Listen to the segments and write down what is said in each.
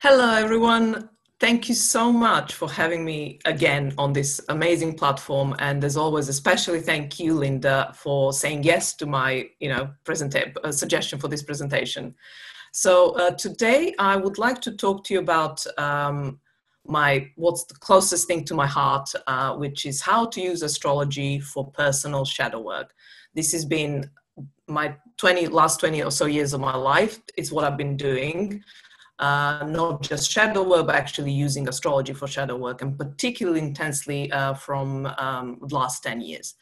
Hello, everyone. Thank you so much for having me again on this amazing platform. And as always, especially thank you, Linda, for saying yes to my, suggestion for this presentation. So today I would like to talk to you about what's the closest thing to my heart, which is how to use astrology for personal shadow work. This has been my last 20 or so years of my life. It's what I've been doing. Not just shadow work, but actually using astrology for shadow work, and particularly intensely from the last 10 years.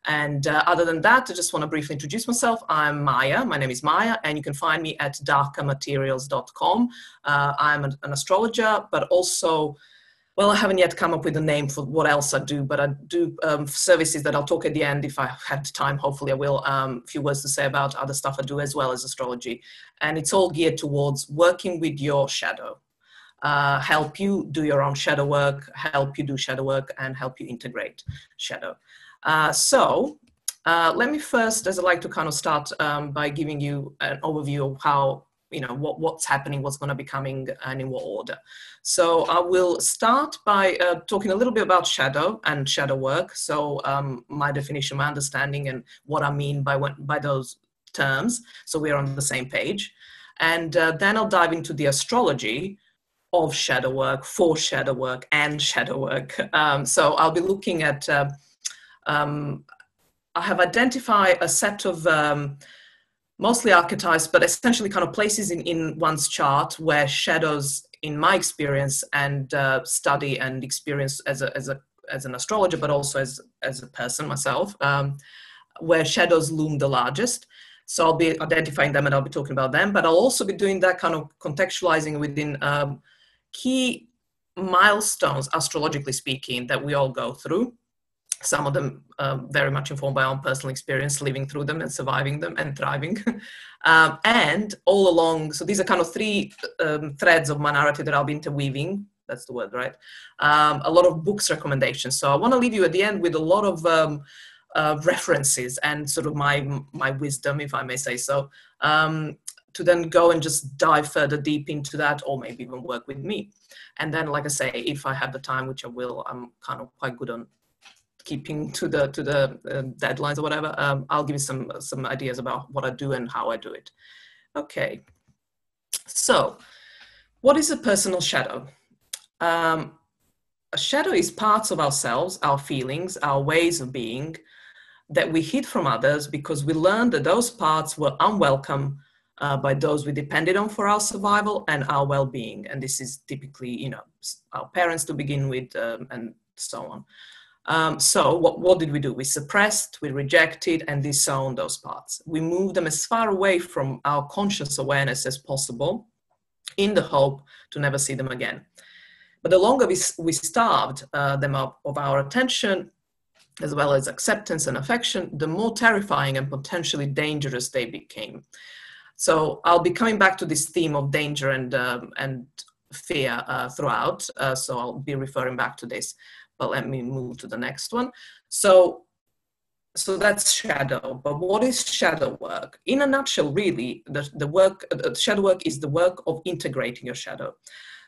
And other than that, I just want to briefly introduce myself. I'm Maya. My name is Maya, and you can find me at darkermaterials.com. I'm an astrologer, but also, well, I haven't yet come up with a name for what else I do, but I do services that I'll talk at the end if I have time. Hopefully I will. A few words to say about other stuff I do as well as astrology. And it's all geared towards working with your shadow, help you do your own shadow work, help you do shadow work, and help you integrate shadow. Let me first, as I like to kind of start by giving you an overview of how, what's happening, what's going to be coming, and in what order. So I will start by talking a little bit about shadow and shadow work. So my definition, my understanding, and what I mean by those terms. So we're on the same page. And then I'll dive into the astrology of shadow work, for shadow work, and shadow work. So I'll be looking at, I have identified a set of mostly archetypes, but essentially kind of places in one's chart where shadows, in my experience and study and experience as an astrologer, but also as a person myself, where shadows loom the largest. So I'll be identifying them and I'll be talking about them, but I'll also be doing that kind of contextualizing within key milestones, astrologically speaking, that we all go through. Some of them very much informed by our own personal experience, living through them and surviving them and thriving. And all along, so these are kind of three threads of my narrative that I'll be interweaving. That's the word, right? A lot of books recommendations. So I want to leave you at the end with a lot of references and sort of my wisdom, if I may say so, to then go and just dive further deep into that, or maybe even work with me. And then, like I say, if I have the time, which I will, I'm kind of quite good on keeping to the deadlines or whatever, I'll give you some ideas about what I do and how I do it. Okay, so what is a personal shadow? A shadow is parts of ourselves, our feelings, our ways of being that we hid from others because we learned that those parts were unwelcome by those we depended on for our survival and our well-being. And this is typically, our parents to begin with, and so on. So what did we do? We suppressed, we rejected, and disowned those parts. We moved them as far away from our conscious awareness as possible in the hope to never see them again. But the longer we starved them of our attention, as well as acceptance and affection, the more terrifying and potentially dangerous they became. So I'll be coming back to this theme of danger and fear throughout. So I'll be referring back to this. But let me move to the next one. So that's shadow. But what is shadow work? In a nutshell, really, the shadow work is the work of integrating your shadow.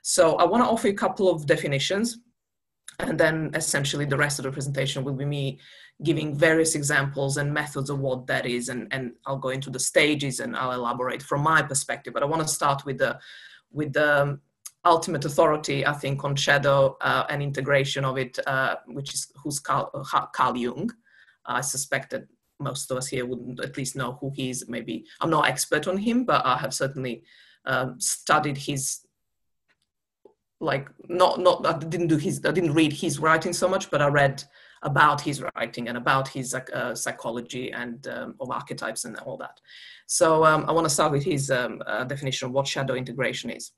So I want to offer you a couple of definitions, and then essentially the rest of the presentation will be me giving various examples and methods of what that is, and I'll go into the stages and I'll elaborate from my perspective. But I want to start with the ultimate authority, I think, on shadow and integration of it, who's Carl Jung. I suspect that most of us here wouldn't at least know who he is. Maybe I'm not expert on him, but I have certainly studied his, I didn't read his writing so much, but I read about his writing and about his psychology and of archetypes and all that. So I want to start with his definition of what shadow integration is.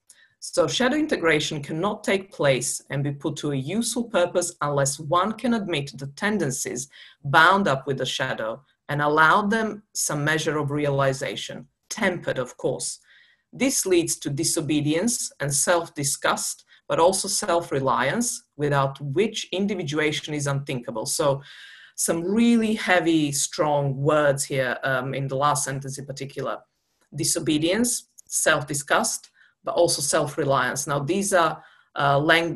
So shadow integration cannot take place and be put to a useful purpose unless one can admit the tendencies bound up with the shadow and allow them some measure of realization, tempered, of course. This leads to disobedience and self-disgust, but also self-reliance, without which individuation is unthinkable. So some really heavy, strong words here in the last sentence in particular. Disobedience, self-disgust, but also self-reliance. Now, these are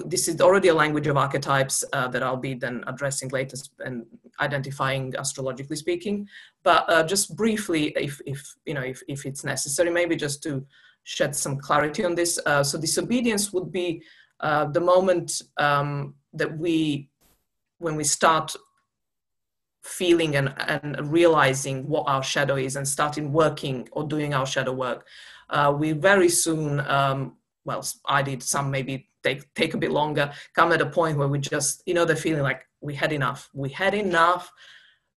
this is already a language of archetypes that I'll be then addressing later and identifying astrologically speaking. But just briefly, if it's necessary, maybe just to shed some clarity on this. So disobedience would be the moment that when we start feeling and realizing what our shadow is and starting working or doing our shadow work, we very soon, well, I did, some maybe take a bit longer, come at a point where we just, the feeling like we had enough. We had enough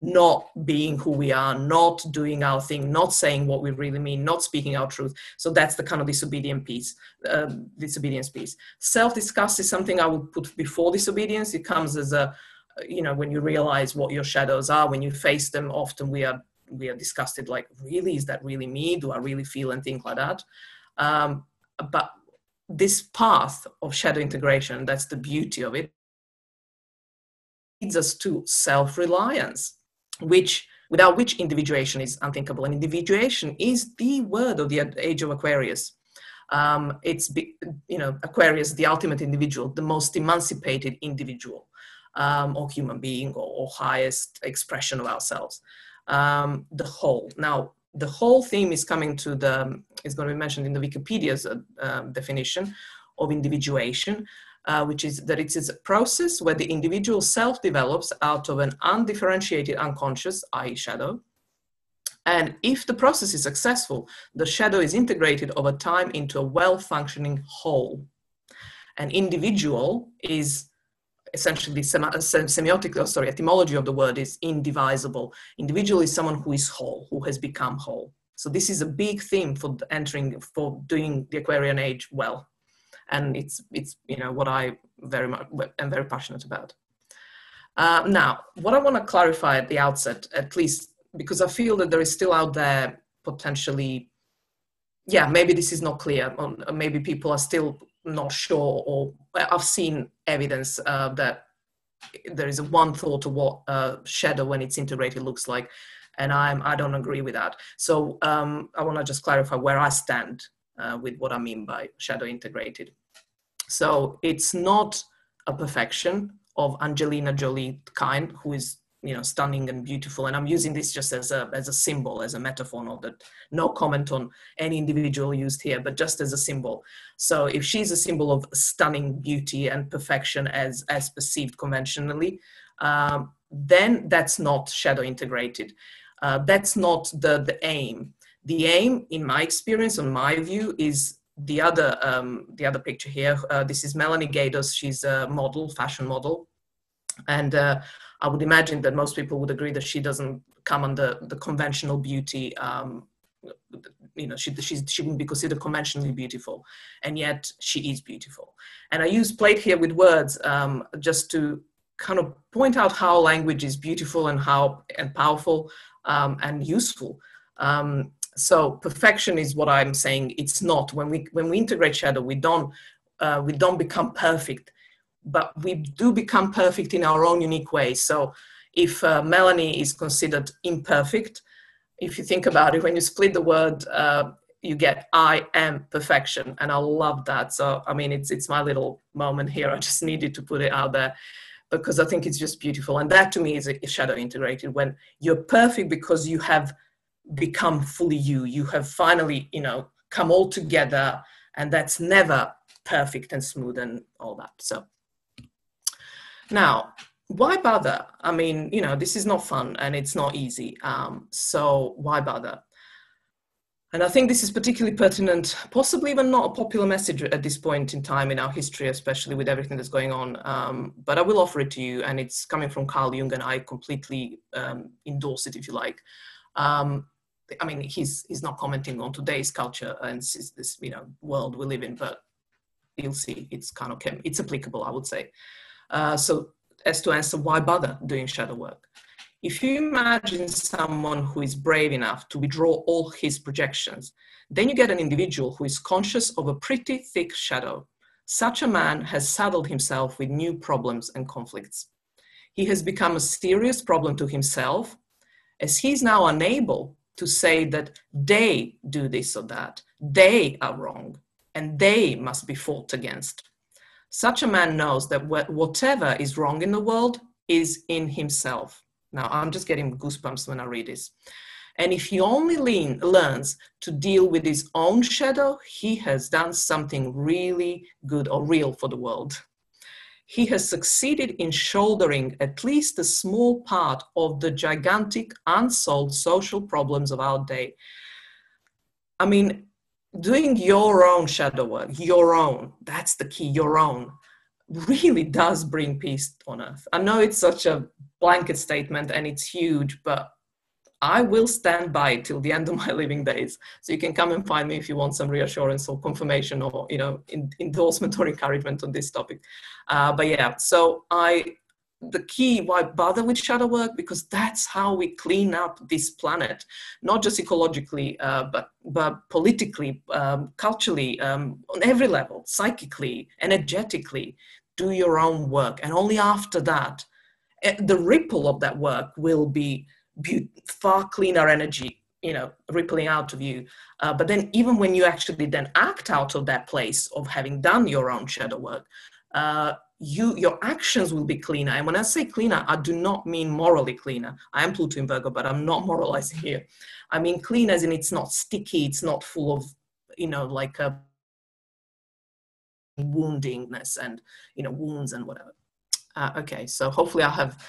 not being who we are, not doing our thing, not saying what we really mean, not speaking our truth. So that's the kind of disobedience piece. Self-disgust is something I would put before disobedience. It comes as a, when you realize what your shadows are, when you face them, often we are disgusted, like, really, is that really me? Do I really feel and think like that? But this path of shadow integration, that's the beauty of it, leads us to self-reliance, without which individuation is unthinkable. And individuation is the word of the age of Aquarius. It's, Aquarius, the ultimate individual, the most emancipated individual, or human being, or highest expression of ourselves. The whole. Now, the whole theme is going to be mentioned in the Wikipedia's definition of individuation, which is that it is a process where the individual self develops out of an undifferentiated unconscious, i.e. shadow. And if the process is successful, the shadow is integrated over time into a well-functioning whole. An individual is essentially etymology of the word is indivisible. Individual is someone who is whole, who has become whole. So this is a big theme for doing the Aquarian age well. And it's what I am very passionate about. Now, what I want to clarify at the outset, at least because I feel that there is still out there potentially, maybe this is not clear, or maybe people are still not sure, or I've seen evidence that there is one thought of what shadow when it's integrated looks like, and I don't agree with that. So I want to just clarify where I stand with what I mean by shadow integrated. So it's not a perfection of Angelina Jolie kind, who is stunning and beautiful, and I'm using this just as a symbol, as a metaphor, not that, no comment on any individual used here, but just as a symbol. So if she's a symbol of stunning beauty and perfection as perceived conventionally, then that's not shadow integrated. That's not the aim. The aim, in my experience, on my view, is the other picture here. This is Melanie Gaydos. She's a model, fashion model, and I would imagine that most people would agree that she doesn't come under the conventional beauty. She wouldn't be considered conventionally beautiful, and yet she is beautiful. And I played here with words just to kind of point out how language is beautiful and powerful and useful. So perfection is what I'm saying. It's not. When we integrate shadow, we don't become perfect, but we do become perfect in our own unique way. So if Melanie is considered imperfect, if you think about it, when you split the word, you get I am perfection, and I love that. So I mean, it's my little moment here. I just needed to put it out there because I think it's just beautiful, and that to me is a shadow integrated, when you're perfect because you have become fully you. You have finally, come all together, and that's never perfect and smooth and all that. So now, why bother? I mean, this is not fun and it's not easy. So why bother? And I think this is particularly pertinent, possibly even not a popular message at this point in time in our history, especially with everything that's going on. But I will offer it to you, and it's coming from Carl Jung, and I completely endorse it, if you like. I mean, he's not commenting on today's culture and this world we live in, but you'll see it's it's applicable, I would say. So as to answer why bother doing shadow work, if you imagine someone who is brave enough to withdraw all his projections, then you get an individual who is conscious of a pretty thick shadow. Such a man has saddled himself with new problems and conflicts. He has become a serious problem to himself, as he is now unable to say that they do this or that, they are wrong, and they must be fought against. Such a man knows that whatever is wrong in the world is in himself. Now, I'm just getting goosebumps when I read this. And if he only learns to deal with his own shadow, he has done something really good or real for the world. He has succeeded in shouldering at least a small part of the gigantic unsolved social problems of our day. I mean, doing your own shadow work, your own, that's the key, your own, really does bring peace on earth. I know it's such a blanket statement and it's huge, but I will stand by it till the end of my living days. So you can come and find me if you want some reassurance or confirmation or, you know, endorsement or encouragement on this topic. But yeah, so the key, why bother with shadow work? Because that's how we clean up this planet, not just ecologically, but politically, culturally, on every level, psychically, energetically. Do your own work. And only after that, the ripple of that work will be far cleaner energy, you know, rippling out of you. But then even when you actually then act out of that place of having done your own shadow work, your actions will be cleaner. And when I say cleaner, I do not mean morally cleaner. I am Pluto in Virgo, but I'm not moralizing here. I mean clean as in it's not sticky, it's not full of, you know, like a woundingness and, you know, wounds and whatever. Okay, so hopefully I have,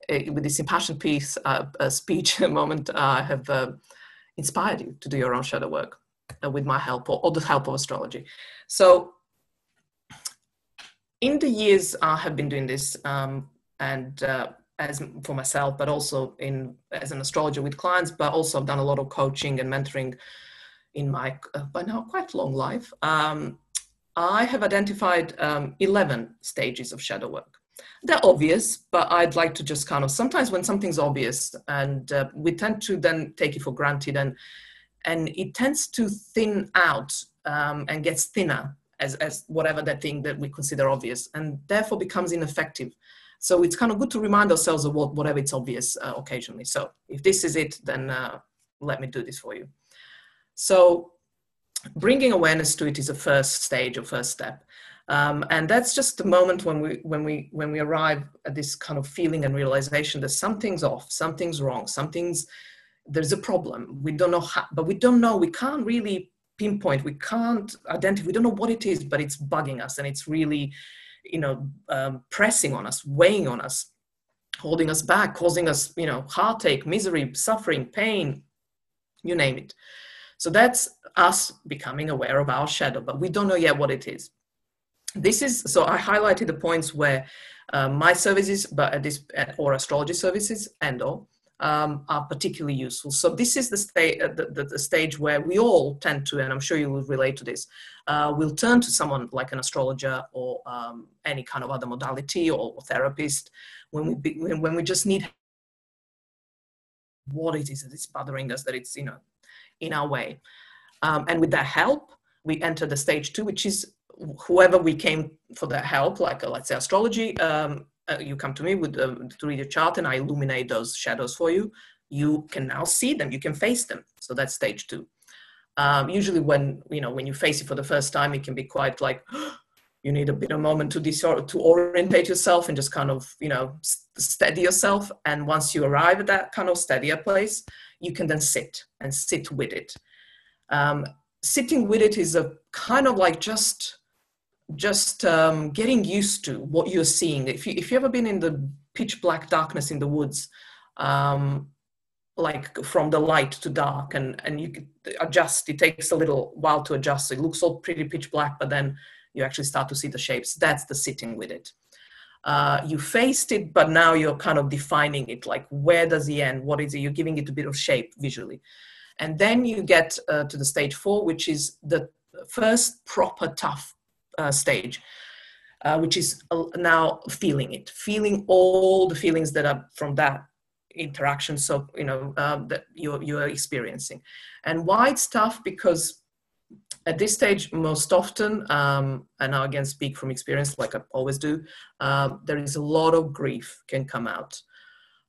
with this impassioned piece, speech moment, I have inspired you to do your own shadow work with my help or the help of astrology. So in the years I have been doing this, and as for myself, but also as an astrologer with clients, but also I've done a lot of coaching and mentoring in my, by now, quite long life. I have identified 11 stages of shadow work. They're obvious, but I'd like to just kind of, sometimes when something's obvious and we tend to then take it for granted and it tends to thin out and gets thinner as whatever that thing that we consider obvious, and therefore becomes ineffective. So it's kind of good to remind ourselves of whatever it's obvious occasionally. So if this is it, then let me do this for you. So bringing awareness to it is a first stage or first step. And that's just the moment when we arrive at this kind of feeling and realization that something's off, something's wrong, there's a problem. We don't know how, but we don't know, we can't really pinpoint, we can't identify, we don't know what it is, but it's bugging us and it's really, you know, pressing on us, weighing on us, holding us back, causing us, you know, heartache, misery, suffering, pain, you name it. So that's us becoming aware of our shadow, but we don't know yet what it is. So I highlighted the points where my services, or astrology services are particularly useful. So this is the stage where we all tend to, and I'm sure you will relate to this, we'll turn to someone like an astrologer or any kind of other modality or therapist when we just need what it is that is bothering us, that it's, you know, in our way. And with that help, we enter the stage 2, which is whoever we came for that help, like let's say astrology, you come to me to read your chart and I illuminate those shadows for you. You can now see them, you can face them. So that's stage 2. Usually when you face it for the first time, it can be quite like, you need a bit of a moment to orientate yourself and just kind of, you know, steady yourself. And once you arrive at that kind of steadier place, you can then sit with it. Sitting with it is a kind of like just getting used to what you're seeing. If you've ever been in the pitch black darkness in the woods, like from the light to dark, and you could adjust, it takes a little while to adjust. So it looks all pretty pitch black, but then you actually start to see the shapes. That's the sitting with it. You faced it, but now you're kind of defining it, like where does it end? What is it? You're giving it a bit of shape visually. And then you get to the stage 4, which is the first proper tough stage, which is now feeling all the feelings that are from that interaction. So, you know, that you're experiencing. And why it's tough? Because at this stage, most often, and I again speak from experience, like I always do, there is a lot of grief can come out.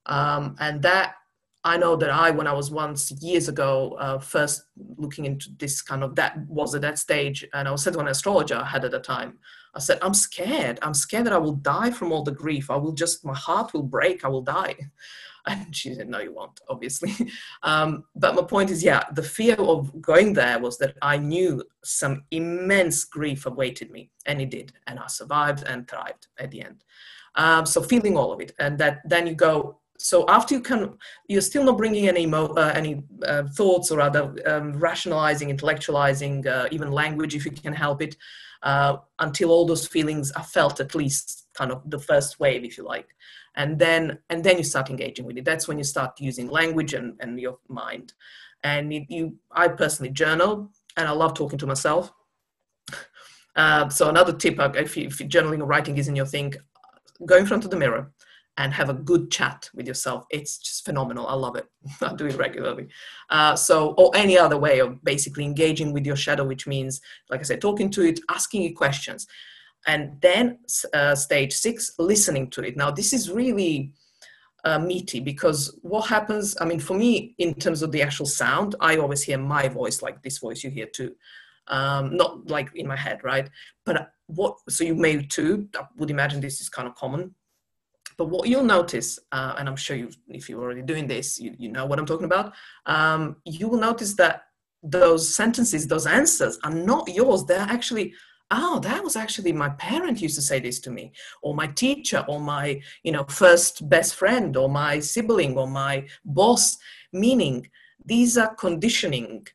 And that I know that when I was once years ago, first looking into this kind of, that was at that stage, and I was said to an astrologer I had at the time, I said, I'm scared that I will die from all the grief. My heart will break, I will die. And she said, no, you won't, obviously. But my point is, yeah, the fear of going there was that I knew some immense grief awaited me, and it did. And I survived and thrived at the end. So feeling all of it, and then you go, so after you're still not bringing any thoughts or other rationalizing, intellectualizing, even language, if you can help it, until all those feelings are felt, at least kind of the first wave, if you like. And then you start engaging with it. That's when you start using language and your mind. And I personally journal, and I love talking to myself. So another tip, if journaling or writing isn't your thing, go in front of the mirror and have a good chat with yourself. It's just phenomenal. I love it. I do it regularly. Or any other way of basically engaging with your shadow, which means, like I said, talking to it, asking it questions. And then stage 6, listening to it. Now, this is really meaty, because what happens, I mean, for me, in terms of the actual sound, I always hear my voice, like this voice you hear too. Not like in my head, right? But so you may too, I would imagine this is kind of common. But what you'll notice, and I'm sure if you're already doing this, you know what I'm talking about. You will notice that those sentences, those answers are not yours. They're actually, oh, that was actually my parent used to say this to me, or my teacher, or my, first best friend, or my sibling, or my boss. Meaning, these are conditionings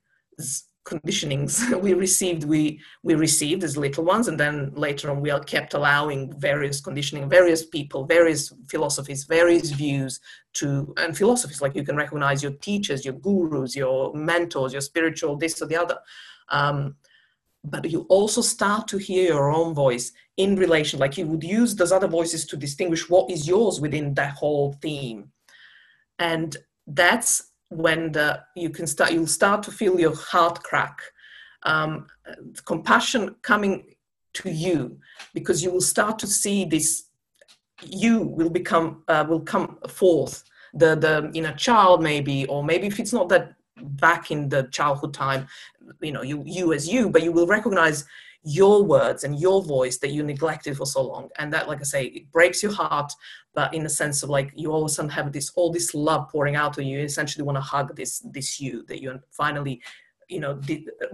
we received as little ones, and then later on we are kept allowing various conditioning, various people, various philosophies, various views and philosophies, like you can recognize your teachers, your gurus, your mentors, your spiritual this or the other. But you also start to hear your own voice in relation, like you would use those other voices to distinguish what is yours within that whole theme. And that's when you'll start to feel your heart crack, compassion coming to you, because you will start to see this, you will come forth, the inner child maybe, or maybe if it's not that back in the childhood time, you as you, but you will recognize your words and your voice that you neglected for so long. And that, like I say, it breaks your heart, but in the sense of like, you all of a sudden have all this love pouring out of you. You essentially want to hug this you that you're finally,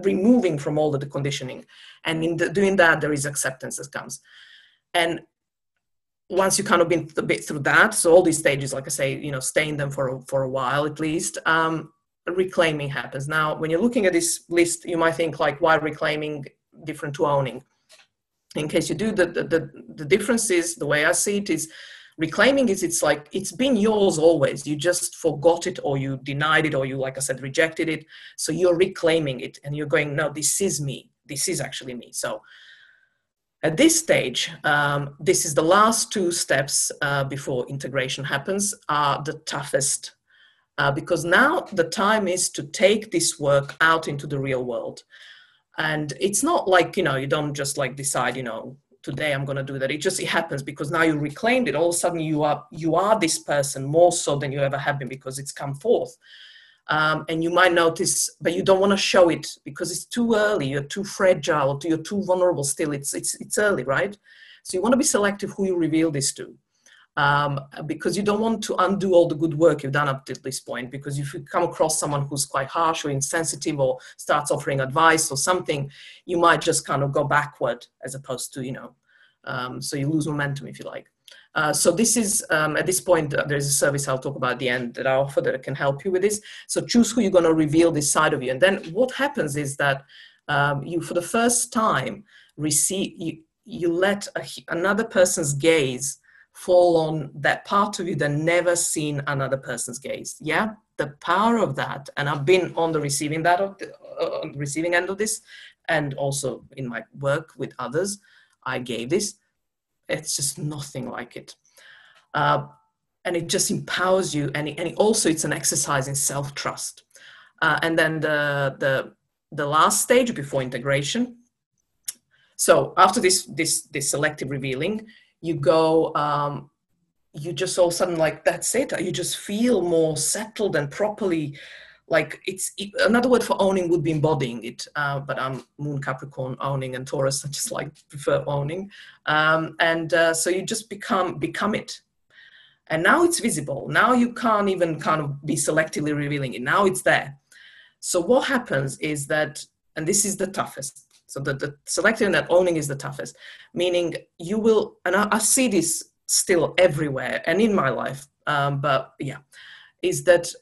removing from all of the conditioning. And in doing that, there is acceptance that comes. And once you kind of been a bit through that, so all these stages, like I say, stay in them for a while at least, reclaiming happens. Now, when you're looking at this list, you might think like, why reclaiming different to owning? In case you do, the difference is, the way I see it is, reclaiming is, it's like, it's been yours always. You just forgot it, or you denied it, or you, like I said, rejected it. So you're reclaiming it, and you're going, no, this is me. This is actually me. So at this stage, this is the last 2 steps before integration happens, are the toughest, because now the time is to take this work out into the real world. And it's not like, you don't just like decide, today I'm going to do that. It happens because now you reclaimed it. All of a sudden you are this person more so than you ever have been, because it's come forth. And you might notice, but you don't want to show it because it's too early. You're too fragile, you're too vulnerable still. It's early, right? So you want to be selective who you reveal this to. Because you don't want to undo all the good work you've done up to this point, because if you come across someone who's quite harsh or insensitive, or starts offering advice or something, you might just kind of go backward, as opposed to, so you lose momentum, if you like. So this is, at this point, there's a service I'll talk about at the end that I offer that can help you with this. So choose who you're going to reveal this side of you. And then what happens is that you, for the first time, you let another person's gaze fall on that part of you that never seen another person's gaze. Yeah, the power of that. And I've been on the receiving end of this, and also in my work with others, I gave this. It's just nothing like it. And it just empowers you. And also it's an exercise in self-trust. And then the last stage before integration. So after this selective revealing, you go you just all of a sudden, like, that's it. You just feel more settled and properly, like another word for owning would be embodying it. But I'm Moon Capricorn owning, and Taurus, I just like prefer owning. So you just become it. And now it's visible. Now you can't even kind of be selectively revealing it. Now it's there. So what happens is that, and this is the toughest. So the selective and owning is the toughest, meaning you will, and I see this still everywhere and in my life, but yeah, is that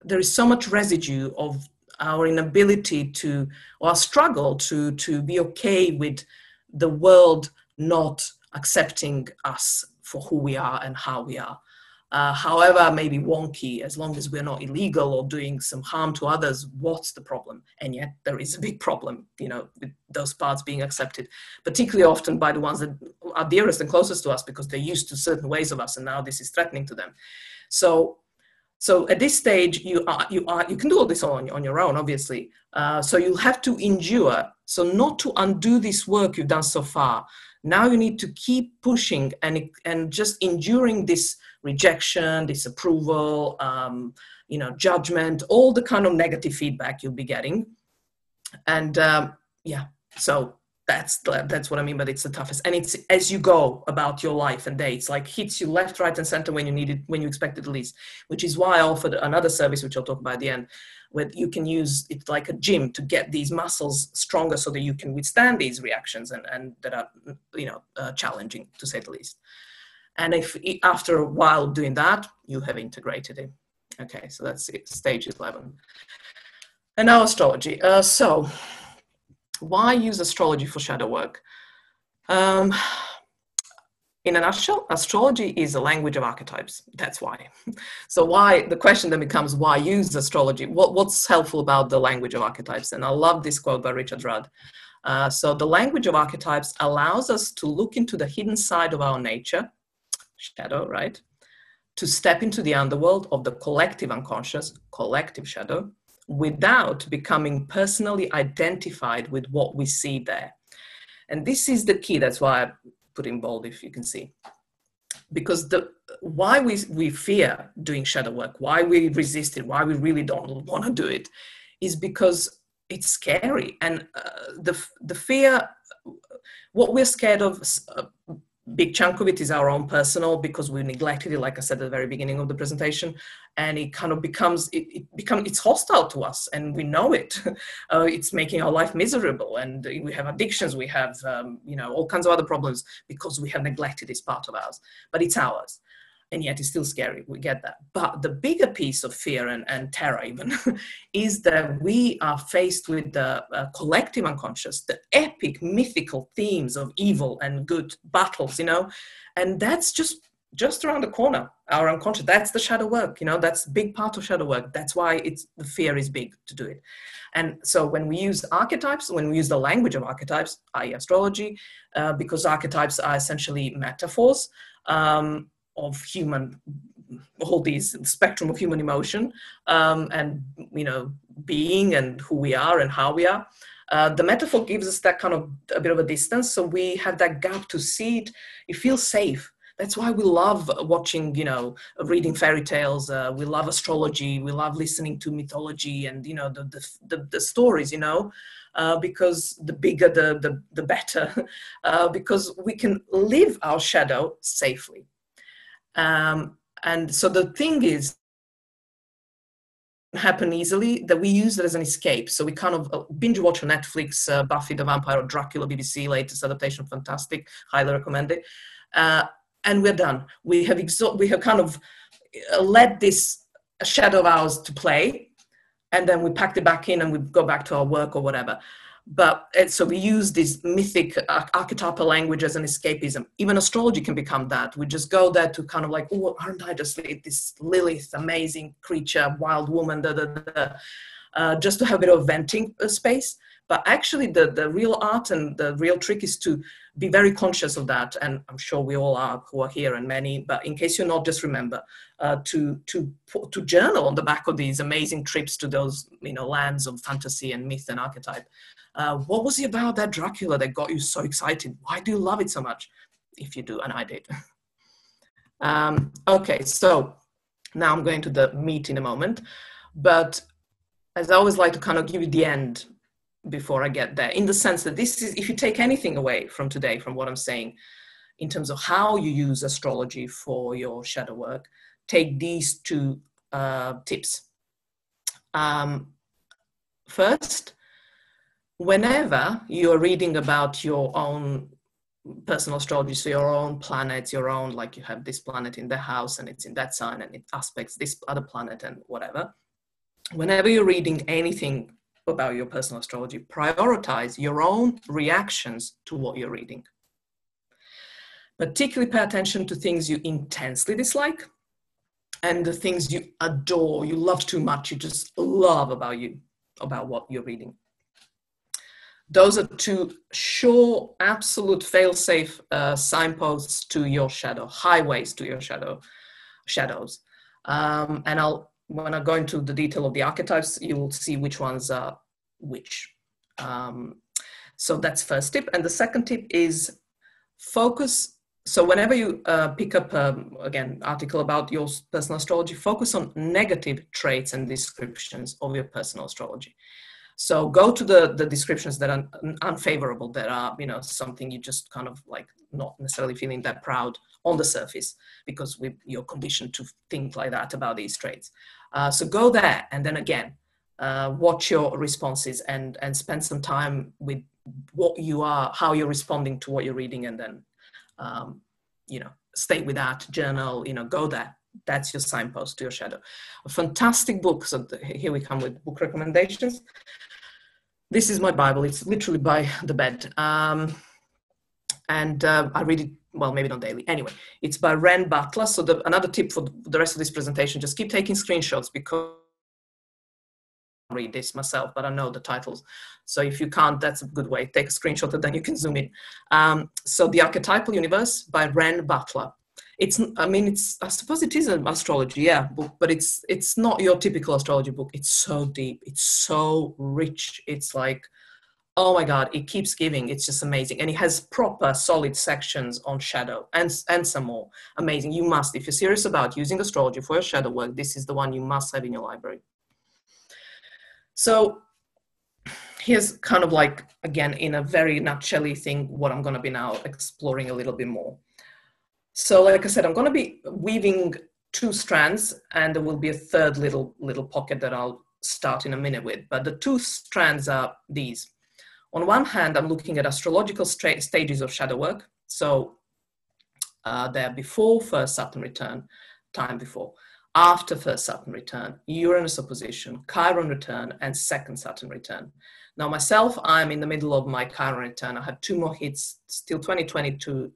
there is so much residue of our inability to, or our struggle to be okay with the world not accepting us for who we are and how we are. However, maybe wonky, as long as we're not illegal or doing some harm to others, what's the problem? And yet there is a big problem, you know, with those parts being accepted, particularly often by the ones that are dearest and closest to us, because they're used to certain ways of us, and now this is threatening to them. So at this stage, you can do all this on your own, obviously. So you'll have to endure. So not to undo this work you've done so far. Now you need to keep pushing and just enduring this rejection, disapproval, you know, judgment, all the kind of negative feedback you'll be getting. And yeah, so that's what I mean, but it's the toughest. And it's as you go about your life and day, it's like hits you left, right, and center when you need it, when you expect it the least, which is why I offered another service, which I'll talk about at the end, where you can use it like a gym to get these muscles stronger so that you can withstand these reactions and that are, you know, challenging, to say the least. And if after a while doing that, you have integrated it. Okay, so that's it, stage 11. And now astrology. So why use astrology for shadow work? In a nutshell, astrology is a language of archetypes. That's why. So why, the question then becomes, why use astrology? What's helpful about the language of archetypes? And I love this quote by Richard Rudd. So the language of archetypes allows us to look into the hidden side of our nature, shadow, right? To step into the underworld of the collective unconscious, collective shadow, without becoming personally identified with what we see there. And this is the key. That's why I put in bold, if you can see. Because why we fear doing shadow work, why we resist it, why we really don't want to do it, is because it's scary. And the fear, what we're scared of, big chunk of it is our own personal, because we neglected it, like I said at the very beginning of the presentation, and it kind of becomes, it's hostile to us, and we know it. It's making our life miserable, and we have addictions, we have, you know, all kinds of other problems because we have neglected this part of ours, but it's ours. And yet it's still scary, we get that. But the bigger piece of fear and terror even is that we are faced with the collective unconscious, the epic mythical themes of evil and good battles, you know, and that's just around the corner, our unconscious. That's the shadow work, you know, that's a big part of shadow work. That's why the fear is big to do it. And so when we use archetypes, when we use the language of archetypes, i.e. astrology, because archetypes are essentially metaphors, of human, all these spectrum of human emotion, and, you know, being and who we are and how we are. The metaphor gives us that kind of a bit of a distance, so we have that gap to see it. It feels safe. That's why we love watching, you know, reading fairy tales. We love astrology. We love listening to mythology and, you know, the stories, you know, because the bigger the better, because we can live our shadow safely. And so the thing is, happen easily, that we use it as an escape. So we kind of binge watch on Netflix, Buffy the Vampire or Dracula, BBC latest adaptation, fantastic, highly recommend it. And we're done. We have kind of let this shadow of ours to play, and then we packed it back in and we go back to our work or whatever. But so we use this mythic archetypal language as an escapism. Even astrology can become that. We just go there to kind of like, oh, aren't I just this Lilith, amazing creature, wild woman, just to have a bit of venting space. But actually the real art and the real trick is to be very conscious of that. And I'm sure we all are who are here, and many, but in case you're not, just remember to journal on the back of these amazing trips to those, you know, lands of fantasy and myth and archetype. What was it about that Dracula that got you so excited? Why do you love it so much? If you do, and I did. Okay, so now I'm going to the meat in a moment, but as I always like to kind of give you the end before I get there, in the sense that this is, if you take anything away from today, from what I'm saying, in terms of how you use astrology for your shadow work, take these two tips. First, whenever you're reading about your own personal astrology, so your own planets, your own, like you have this planet in the house and it's in that sign and it aspects this other planet and whatever, whenever you're reading anything about your personal astrology, prioritize your own reactions to what you're reading. Particularly pay attention to things you intensely dislike and the things you adore, you love too much, you just love about what you're reading. Those are two sure, absolute fail-safe signposts to your shadow, highways to your shadows. And when I go into the detail of the archetypes, you will see which ones are which. So that's first tip. And the second tip is focus. So whenever you pick up, again, article about your personal astrology, focus on negative traits and descriptions of your personal astrology. So go to the descriptions that are unfavorable, that are, something you just kind of like not necessarily feeling that proud on the surface, because you're conditioned to think like that about these traits. So go there, and then again, watch your responses and spend some time with what you are, how you're responding to what you're reading, and then, stay with that, journal, go there. That's your signpost to your shadow. A fantastic book. So here we come with book recommendations. This is my Bible. It's literally by the bed. And I read it, well, maybe not daily. Anyway, it's by Ren Butler. So another tip for the rest of this presentation, just keep taking screenshots, because I read this myself, but I know the titles. So if you can't, that's a good way. Take a screenshot and then you can zoom in. So The Archetypal Universe by Ren Butler. I suppose it is an astrology, book, but it's not your typical astrology book. It's so deep, it's so rich. It's like, oh my God, it keeps giving. It's just amazing. And it has proper solid sections on shadow and some more. Amazing. You must, if you're serious about using astrology for your shadow work, this is the one you must have in your library. So here's kind of like, again, in a very nutshell-y thing, what I'm going to be now exploring a little bit more. So like I said, I'm going to be weaving two strands, and there will be a third little pocket that I'll start in a minute with. But the two strands are these. On one hand, I'm looking at astrological stages of shadow work. So they're before first Saturn return, time before, after first Saturn return, Uranus opposition, Chiron return, and second Saturn return. Now myself, I'm in the middle of my Chiron return. I had two more hits, still 2022,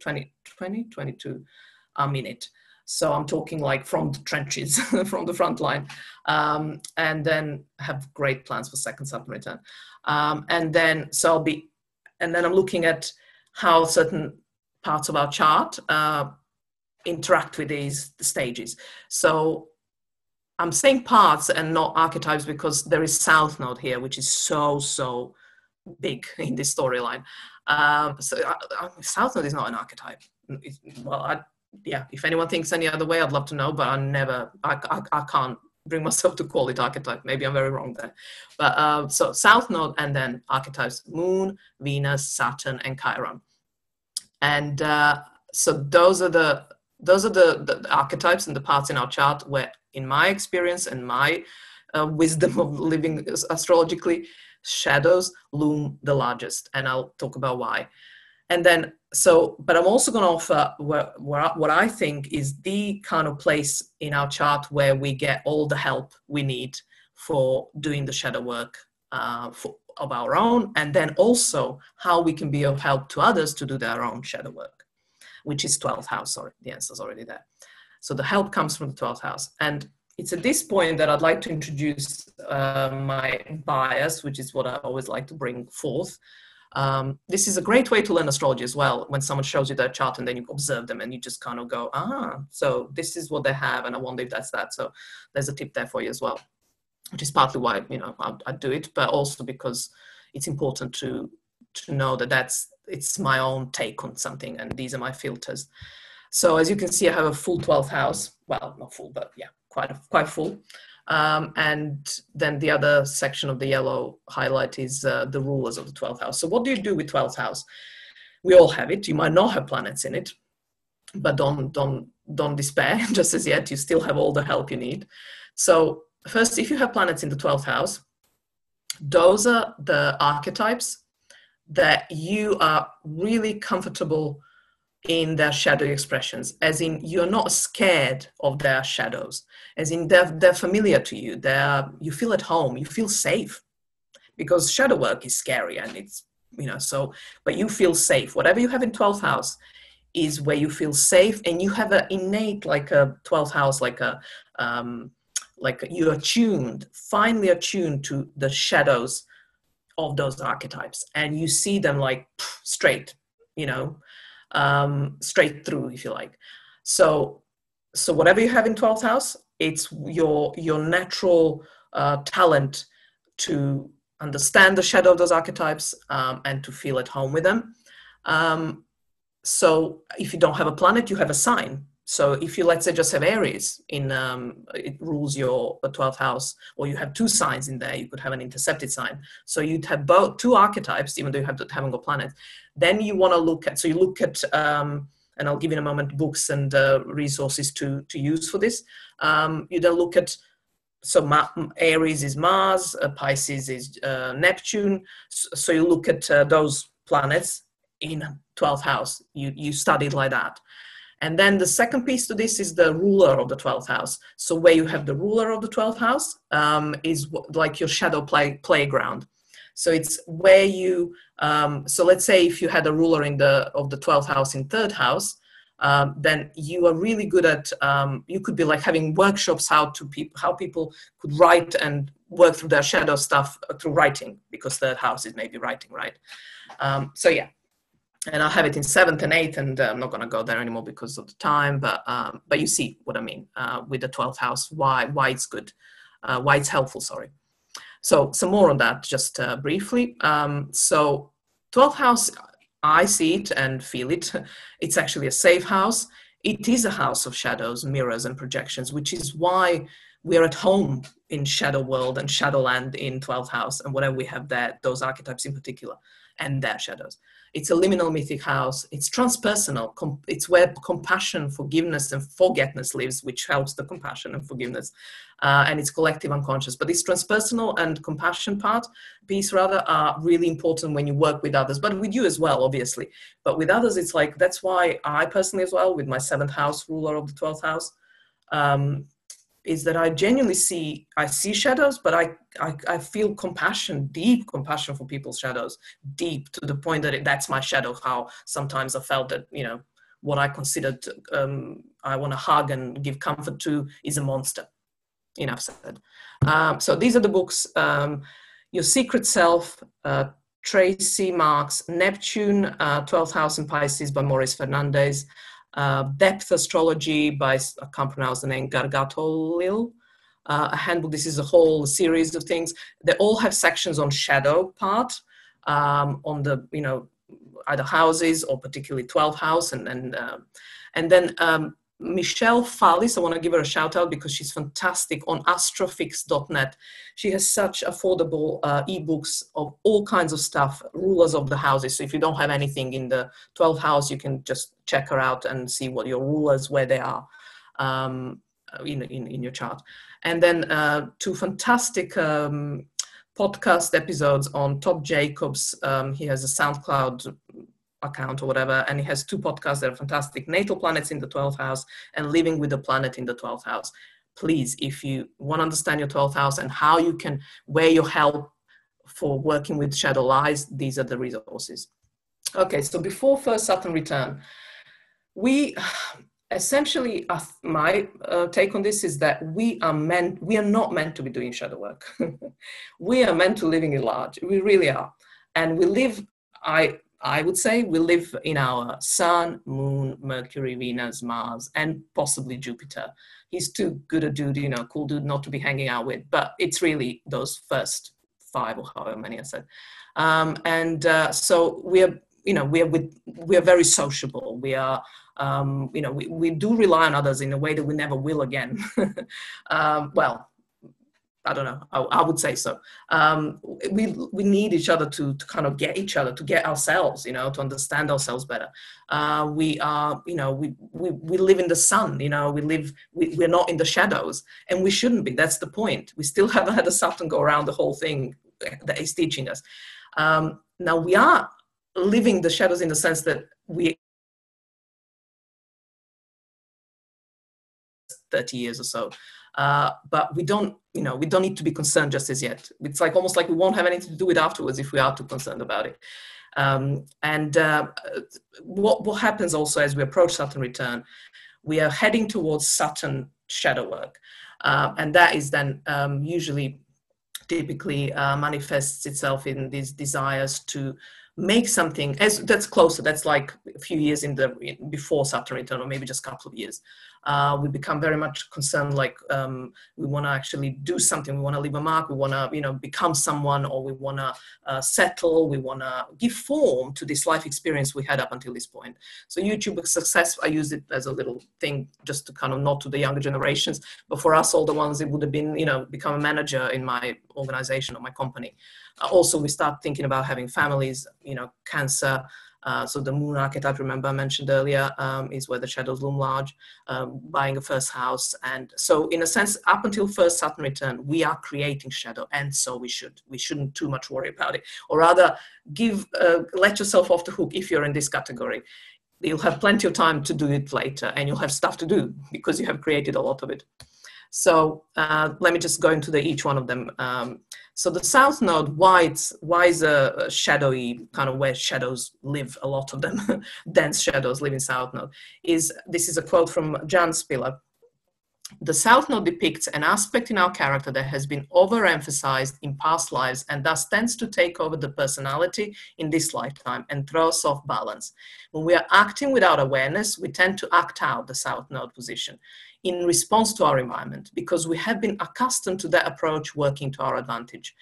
I'm in it. So I'm talking like from the trenches, from the front line, and then have great plans for second Saturn return. And then I'm looking at how certain parts of our chart interact with these stages. So I'm saying parts and not archetypes because there is South Node here, which is so big in this storyline. South Node is not an archetype. If anyone thinks any other way, I'd love to know, but I can't bring myself to call it archetype. Maybe I'm very wrong there. But so South Node and then archetypes: Moon, Venus, Saturn, and Chiron. And so those are the archetypes and the parts in our chart where, in my experience and my wisdom of living astrologically, shadows loom the largest, and I'll talk about why. And then, but I'm also going to offer what I think is the kind of place in our chart where we get all the help we need for doing the shadow work of our own, and then also how we can be of help to others to do their own shadow work, which is 12th house. Sorry, the answer's already there. So the help comes from the 12th house. And it's at this point that I'd like to introduce my bias, which is what I always like to bring forth. This is a great way to learn astrology as well, when someone shows you their chart and then you observe them and you just kind of go, so this is what they have, and I wonder if that's that. So there's a tip there for you as well, which is partly why, I do it, but also because it's important to know that it's my own take on something, and these are my filters. So as you can see, I have a full 12th house. Well, not full, but yeah, quite full. And then the other section of the yellow highlight is the rulers of the 12th house. So what do you do with 12th house? We all have it. You might not have planets in it, but don't despair just as yet. You still have all the help you need. So first, if you have planets in the 12th house, those are the archetypes that you are really comfortable in their shadow expressions, as in you're not scared of their shadows, as in they're familiar to you, you feel at home, you feel safe, because shadow work is scary and it's, so, but you feel safe. Whatever you have in 12th house is where you feel safe, and you have an innate, like a 12th house, like you're finally attuned to the shadows of those archetypes, and you see them like straight, straight through, if you like. So whatever you have in 12th house, it's your natural talent to understand the shadow of those archetypes and to feel at home with them. So if you don't have a planet, you have a sign. So if you, let's say, just have Aries it rules your 12th house, or you have two signs in there, you could have an intercepted sign. So you'd have both two archetypes, even though you haven't got planets. Then you want to look at, and I'll give you in a moment books and resources to use for this. You then look at, so Aries is Mars, Pisces is Neptune. So you look at those planets in 12th house. You study it like that. And then the second piece to this is the ruler of the 12th house. So where you have the ruler of the 12th house is like your shadow playground. So it's where you, so let's say if you had a ruler of the 12th house in 3rd house, then you are really good at, you could be like having workshops how people could write and work through their shadow stuff through writing, because 3rd house is maybe writing, right? So yeah. And I have it in 7th and 8th, and I'm not going to go there anymore because of the time. But you see what I mean with the 12th house, why it's good, why it's helpful. Sorry. So some more on that, just briefly. So 12th house, I see it and feel it. It's actually a safe house. It is a house of shadows, mirrors, and projections, which is why we're at home in shadow world and shadowland in 12th house, and whatever we have there, those archetypes in particular, and their shadows. It's a liminal mythic house. It's transpersonal. It's where compassion, forgiveness, and forgetness lives, which helps the compassion and forgiveness. And it's collective unconscious. But this transpersonal and compassion piece are really important when you work with others, but with you as well, obviously. But with others, it's like, that's why I personally as well, with my 7th house ruler of the 12th house, is that I genuinely see shadows, but I feel compassion, deep compassion for people's shadows, deep to the point that that's my shadow, how sometimes I felt that, what I considered I want to hug and give comfort to is a monster. Enough said. So these are the books, Your Secret Self, Tracy Marks, Neptune, 12th House in Pisces by Maurice Fernandez, Depth Astrology by, I can't pronounce the name, Gargatolil, a handbook. This is a whole series of things. They all have sections on shadow part, on the, either houses or particularly 12th house. And then Michelle Fallis, I want to give her a shout out because she's fantastic, on astrofix.net. She has such affordable ebooks of all kinds of stuff, rulers of the houses. So if you don't have anything in the 12th house, you can just check her out and see what your rulers, where they are in your chart. And then 2 fantastic podcast episodes on Top Jacobs. He has a SoundCloud account or whatever, and he has 2 podcasts that are fantastic: Natal Planets in the 12th house and Living with the Planet in the 12th house. Please, if you want to understand your 12th house and how you can, where your help for working with shadow lies, these are the resources. Okay, so before first Saturn return, we essentially, my take on this is that we are not meant to be doing shadow work. We are meant to living in large. We really are. And we live, I would say we live in our Sun, Moon, Mercury, Venus, Mars, and possibly Jupiter. He's too good a dude, cool dude not to be hanging out with, but it's really those first 5 or however many I said. So we are very sociable. We are You know, we do rely on others in a way that we never will again. Well, I don't know. I would say so. We need each other to kind of get each other, to get ourselves, you know, to understand ourselves better. We are, you know, we live in the sun, you know, we're not in the shadows, and we shouldn't be. That's the point. We still haven't had a Saturn go around the whole thing that is teaching us. Now we are living the shadows in the sense that we 30 years or so. But we don't, you know, we don't need to be concerned just as yet. It's like almost like we won't have anything to do with afterwards if we are too concerned about it. What happens also as we approach Saturn return, we are heading towards Saturn shadow work. And that is then usually typically manifests itself in these desires to make something that's closer. That's like a few years before Saturn return, or maybe just a couple of years. We become very much concerned, like we want to actually do something. We want to leave a mark. We want to, you know, become someone, or we want to settle. We want to give form to this life experience we had up until this point. So YouTube success, I use it as a little thing just to kind of nod to the younger generations. But for us, all the ones, it would have been, you know, become a manager in my organization or my company. Also, we start thinking about having families, you know, Cancer. So the moon archetype, remember I mentioned earlier, is where the shadows loom large, buying a first house. And so in a sense, up until first Saturn return, we are creating shadow. And so we shouldn't too much worry about it, or rather let yourself off the hook if you're in this category. You'll have plenty of time to do it later, and you'll have stuff to do because you have created a lot of it. So let me just go into each one of them. So the South Node, why is a shadowy kind of where shadows live, a lot of them, dense shadows live in South Node, this is a quote from Jan Spiller. The South Node depicts an aspect in our character that has been overemphasized in past lives and thus tends to take over the personality in this lifetime and throw us off balance. When we are acting without awareness, we tend to act out the South Node position in response to our environment, because we have been accustomed to that approach working to our advantage.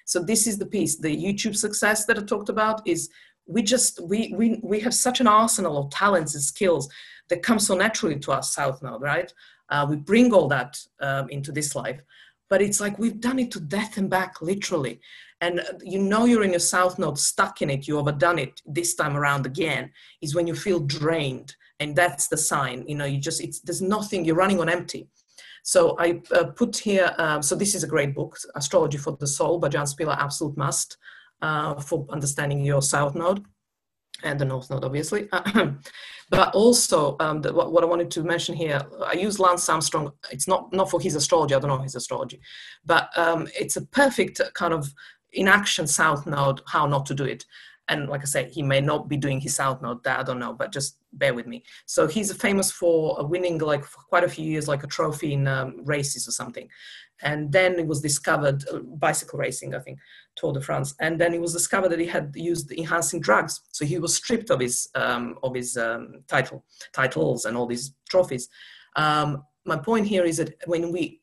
So this is the piece, the YouTube success that I talked about is we have such an arsenal of talents and skills that come so naturally to us South Node, right? We bring all that into this life, but it's like we've done it to death and back, literally. And you know you're in your South Node, stuck in it, you overdone it this time around again, is when you feel drained. And that's the sign, you know, there's nothing, you're running on empty. So I put here, so this is a great book, Astrology for the Soul by Jan Spiller, absolute must for understanding your South Node and the North Node, obviously. But also, what I wanted to mention here, I use Lance Armstrong. It's not for his astrology, I don't know his astrology, but it's a perfect kind of in action South Node, how not to do it. And like I say, he may not be doing his South Node, that I don't know, but just bear with me. So he's famous for winning like for quite a few years, like a trophy in races or something. And then it was discovered, bicycle racing, I think, Tour de France. And then it was discovered that he had used enhancing drugs. So he was stripped of his titles and all these trophies. My point here is that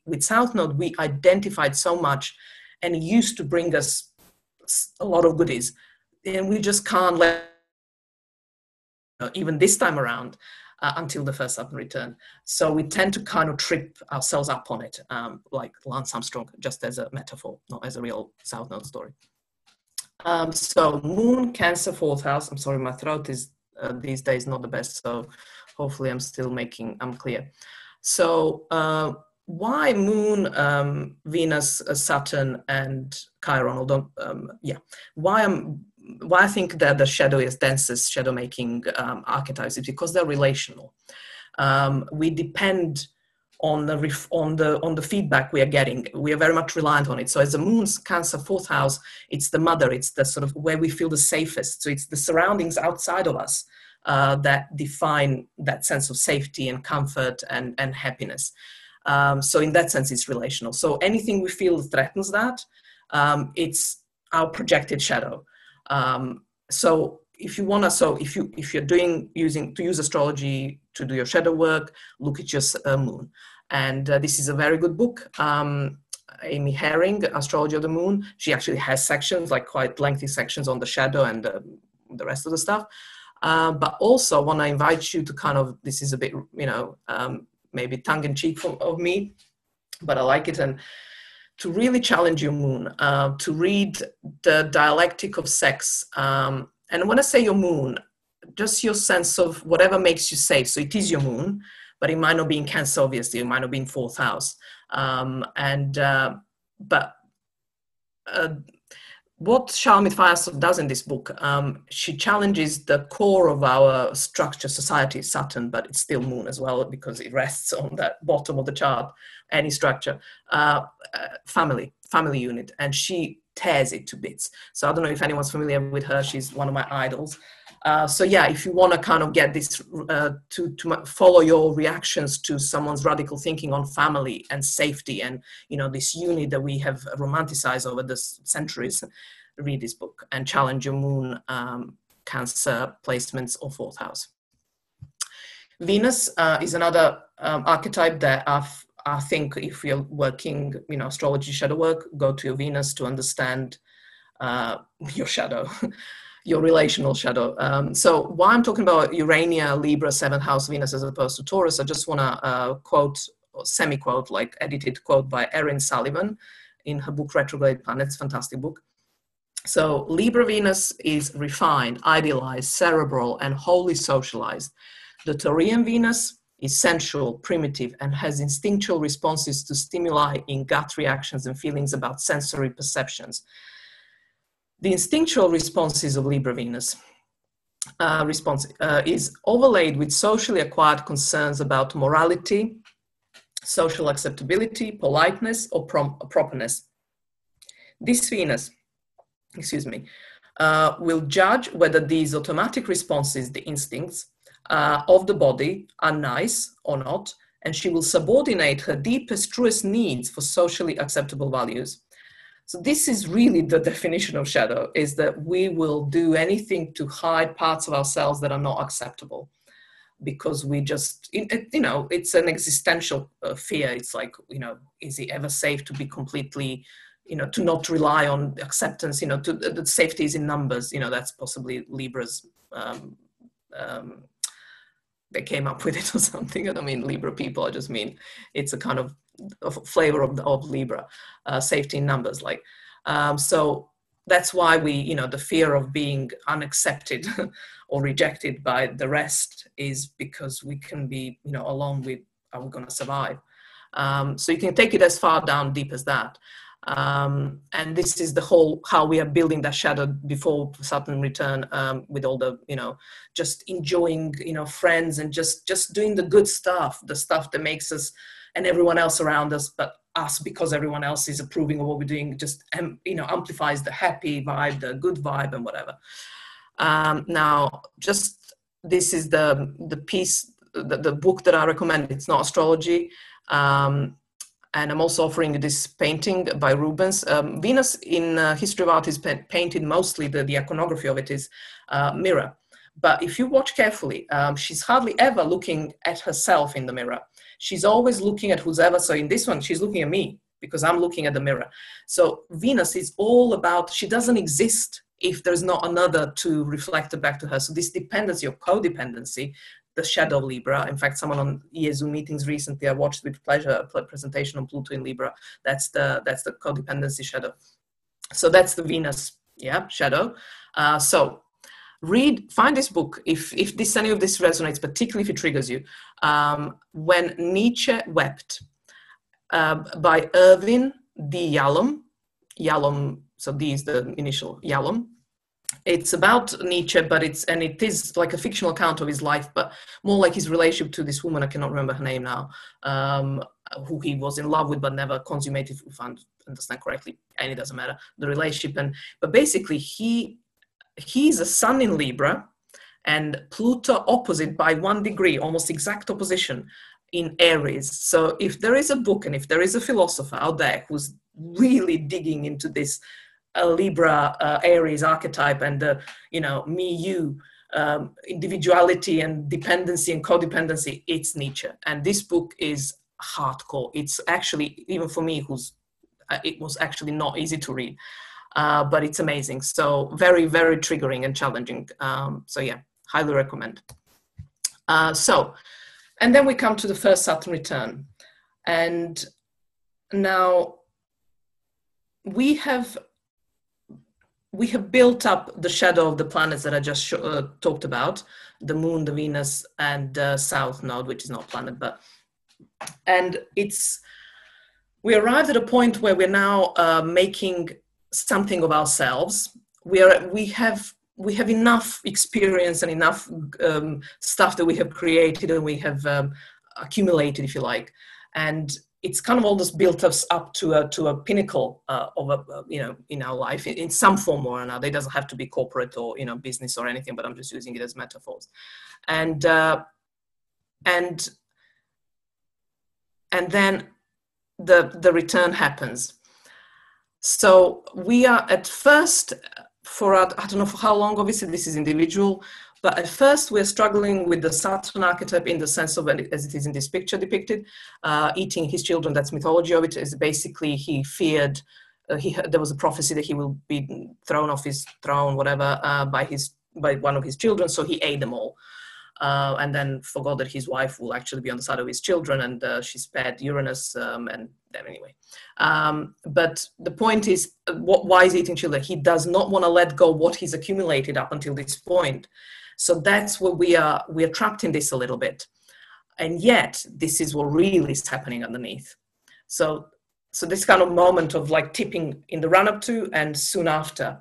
with South Node, we identified so much and it used to bring us a lot of goodies. And we just can't let, even this time around, until the first Saturn return. So we tend to kind of trip ourselves up on it, like Lance Armstrong, just as a metaphor, not as a real South Node story. So Moon, Cancer, 4th house. I'm sorry, my throat is these days not the best, so hopefully I'm clear. So why Moon, Venus, Saturn, and Chiron? Although, why I think that the shadowiest, densest shadow making archetypes is because they're relational. We depend on the feedback we are getting. We are very much reliant on it. So as the Moon's Cancer 4th house, it's the mother. It's the sort of where we feel the safest. So it's the surroundings outside of us that define that sense of safety and comfort and happiness. So in that sense, it's relational. So anything we feel threatens that, it's our projected shadow. So if you want to, if you're use astrology to do your shadow work, look at your moon. And this is a very good book. Amy Herring, Astrology of the Moon. She actually has sections, like quite lengthy sections on the shadow and the rest of the stuff. But also want to invite you to kind of, this is a bit, maybe tongue-in-cheek of me, but I like it, and to really challenge your moon, to read the dialectic of sex. And when I say your moon, just your sense of whatever makes you safe. So it is your moon, but it might not be in Cancer, obviously. It might not be in 4th house. What Shalomit Fayasov does in this book, she challenges the core of our structure, society, Saturn, but it's still moon as well because it rests on that bottom of the chart, any structure, family unit, and she tears it to bits. So I don't know if anyone's familiar with her. She's one of my idols. So yeah, if you want to kind of get this, to follow your reactions to someone's radical thinking on family and safety and, this unit that we have romanticized over the centuries, read this book and challenge your moon, Cancer placements or 4th house. Venus is another archetype that I think if you're working, astrology shadow work, go to your Venus to understand your shadow. Your relational shadow. So why I'm talking about Urania, Libra, 7th house Venus as opposed to Taurus, I just want to quote, or semi-quote, like edited quote by Erin Sullivan in her book Retrograde Planets, fantastic book. So Libra Venus is refined, idealized, cerebral, and wholly socialized. The Taurian Venus is sensual, primitive, and has instinctual responses to stimuli in gut reactions and feelings about sensory perceptions. The instinctual responses of Libra Venus is overlaid with socially acquired concerns about morality, social acceptability, politeness, or properness. This Venus, will judge whether these automatic responses, the instincts of the body, are nice or not, and she will subordinate her deepest, truest needs for socially acceptable values. So this is really the definition of shadow, is that we will do anything to hide parts of ourselves that are not acceptable because we just, it's an existential fear. It's like, is it ever safe to be completely, to not rely on acceptance, the safety is in numbers, that's possibly Libra's, they came up with it or something. I don't mean Libra people, I just mean it's a kind of flavor of Libra, safety in numbers. So that's why we, the fear of being unaccepted or rejected by the rest is because we can be, alone with, are we going to survive? So you can take it as far down deep as that. And this is the whole, how we are building that shadow before Saturn return, with all the, just enjoying, friends and just doing the good stuff, the stuff that makes us and everyone else around us, but us, because everyone else is approving of what we're doing, just, amplifies the happy vibe, the good vibe and whatever. Now, just, this is the piece, the book that I recommend. It's not astrology. And I'm also offering this painting by Rubens. Venus in History of Art is painted mostly, the iconography of it is mirror. But if you watch carefully, she's hardly ever looking at herself in the mirror. She's always looking at who's ever. So in this one, she's looking at me because I'm looking at the mirror. So Venus is all about, she doesn't exist if there's not another to reflect it back to her. So this dependency or codependency, the shadow of Libra. In fact, someone on Zoom meetings recently, I watched with pleasure a presentation on Pluto in Libra. That's the codependency shadow. So that's the Venus, shadow. So find this book if any of this resonates, particularly if it triggers you. When Nietzsche Wept, by Irvin D. Yalom. So D is the initial, Yalom. It's about Nietzsche, but it is like a fictional account of his life, but more like his relationship to this woman, I cannot remember her name now, who he was in love with but never consummated, if I understand correctly, and it doesn't matter, the relationship. But basically he's a sun in Libra and Pluto opposite by 1 degree, almost exact opposition in Aries. So if there is a book and if there is a philosopher out there who's really digging into this Libra Aries archetype and the me you individuality and dependency and codependency, it's Nietzsche. And this book is hardcore. It's actually, even for me, it was actually not easy to read, but it's amazing. So very, very triggering and challenging. So yeah, highly recommend. And then we come to the first Saturn return. And now we have built up the shadow of the planets that I just talked about, the Moon, the Venus, and the South Node, which is not a planet, and we arrived at a point where we're now making something of ourselves. We have enough experience and enough stuff that we have created and we have accumulated, if you like, and it's kind of all just built us up to a pinnacle of in our life in some form or another. It doesn't have to be corporate or business or anything, but I'm just using it as metaphors. And then the return happens. So we are at first I don't know for how long. Obviously, this is individual. But at first, we're struggling with the Saturn archetype in the sense of, as it is in this picture depicted, eating his children. That's mythology of it. Is basically he feared, there was a prophecy that he will be thrown off his throne, whatever, by one of his children. So he ate them all, and then forgot that his wife will actually be on the side of his children, and she spared Uranus. And then anyway, but the point is, why is he eating children? He does not want to let go what he's accumulated up until this point. So that's where we are trapped in this a little bit. And yet this is what really is happening underneath. So this kind of moment of like tipping in the run up to and soon after.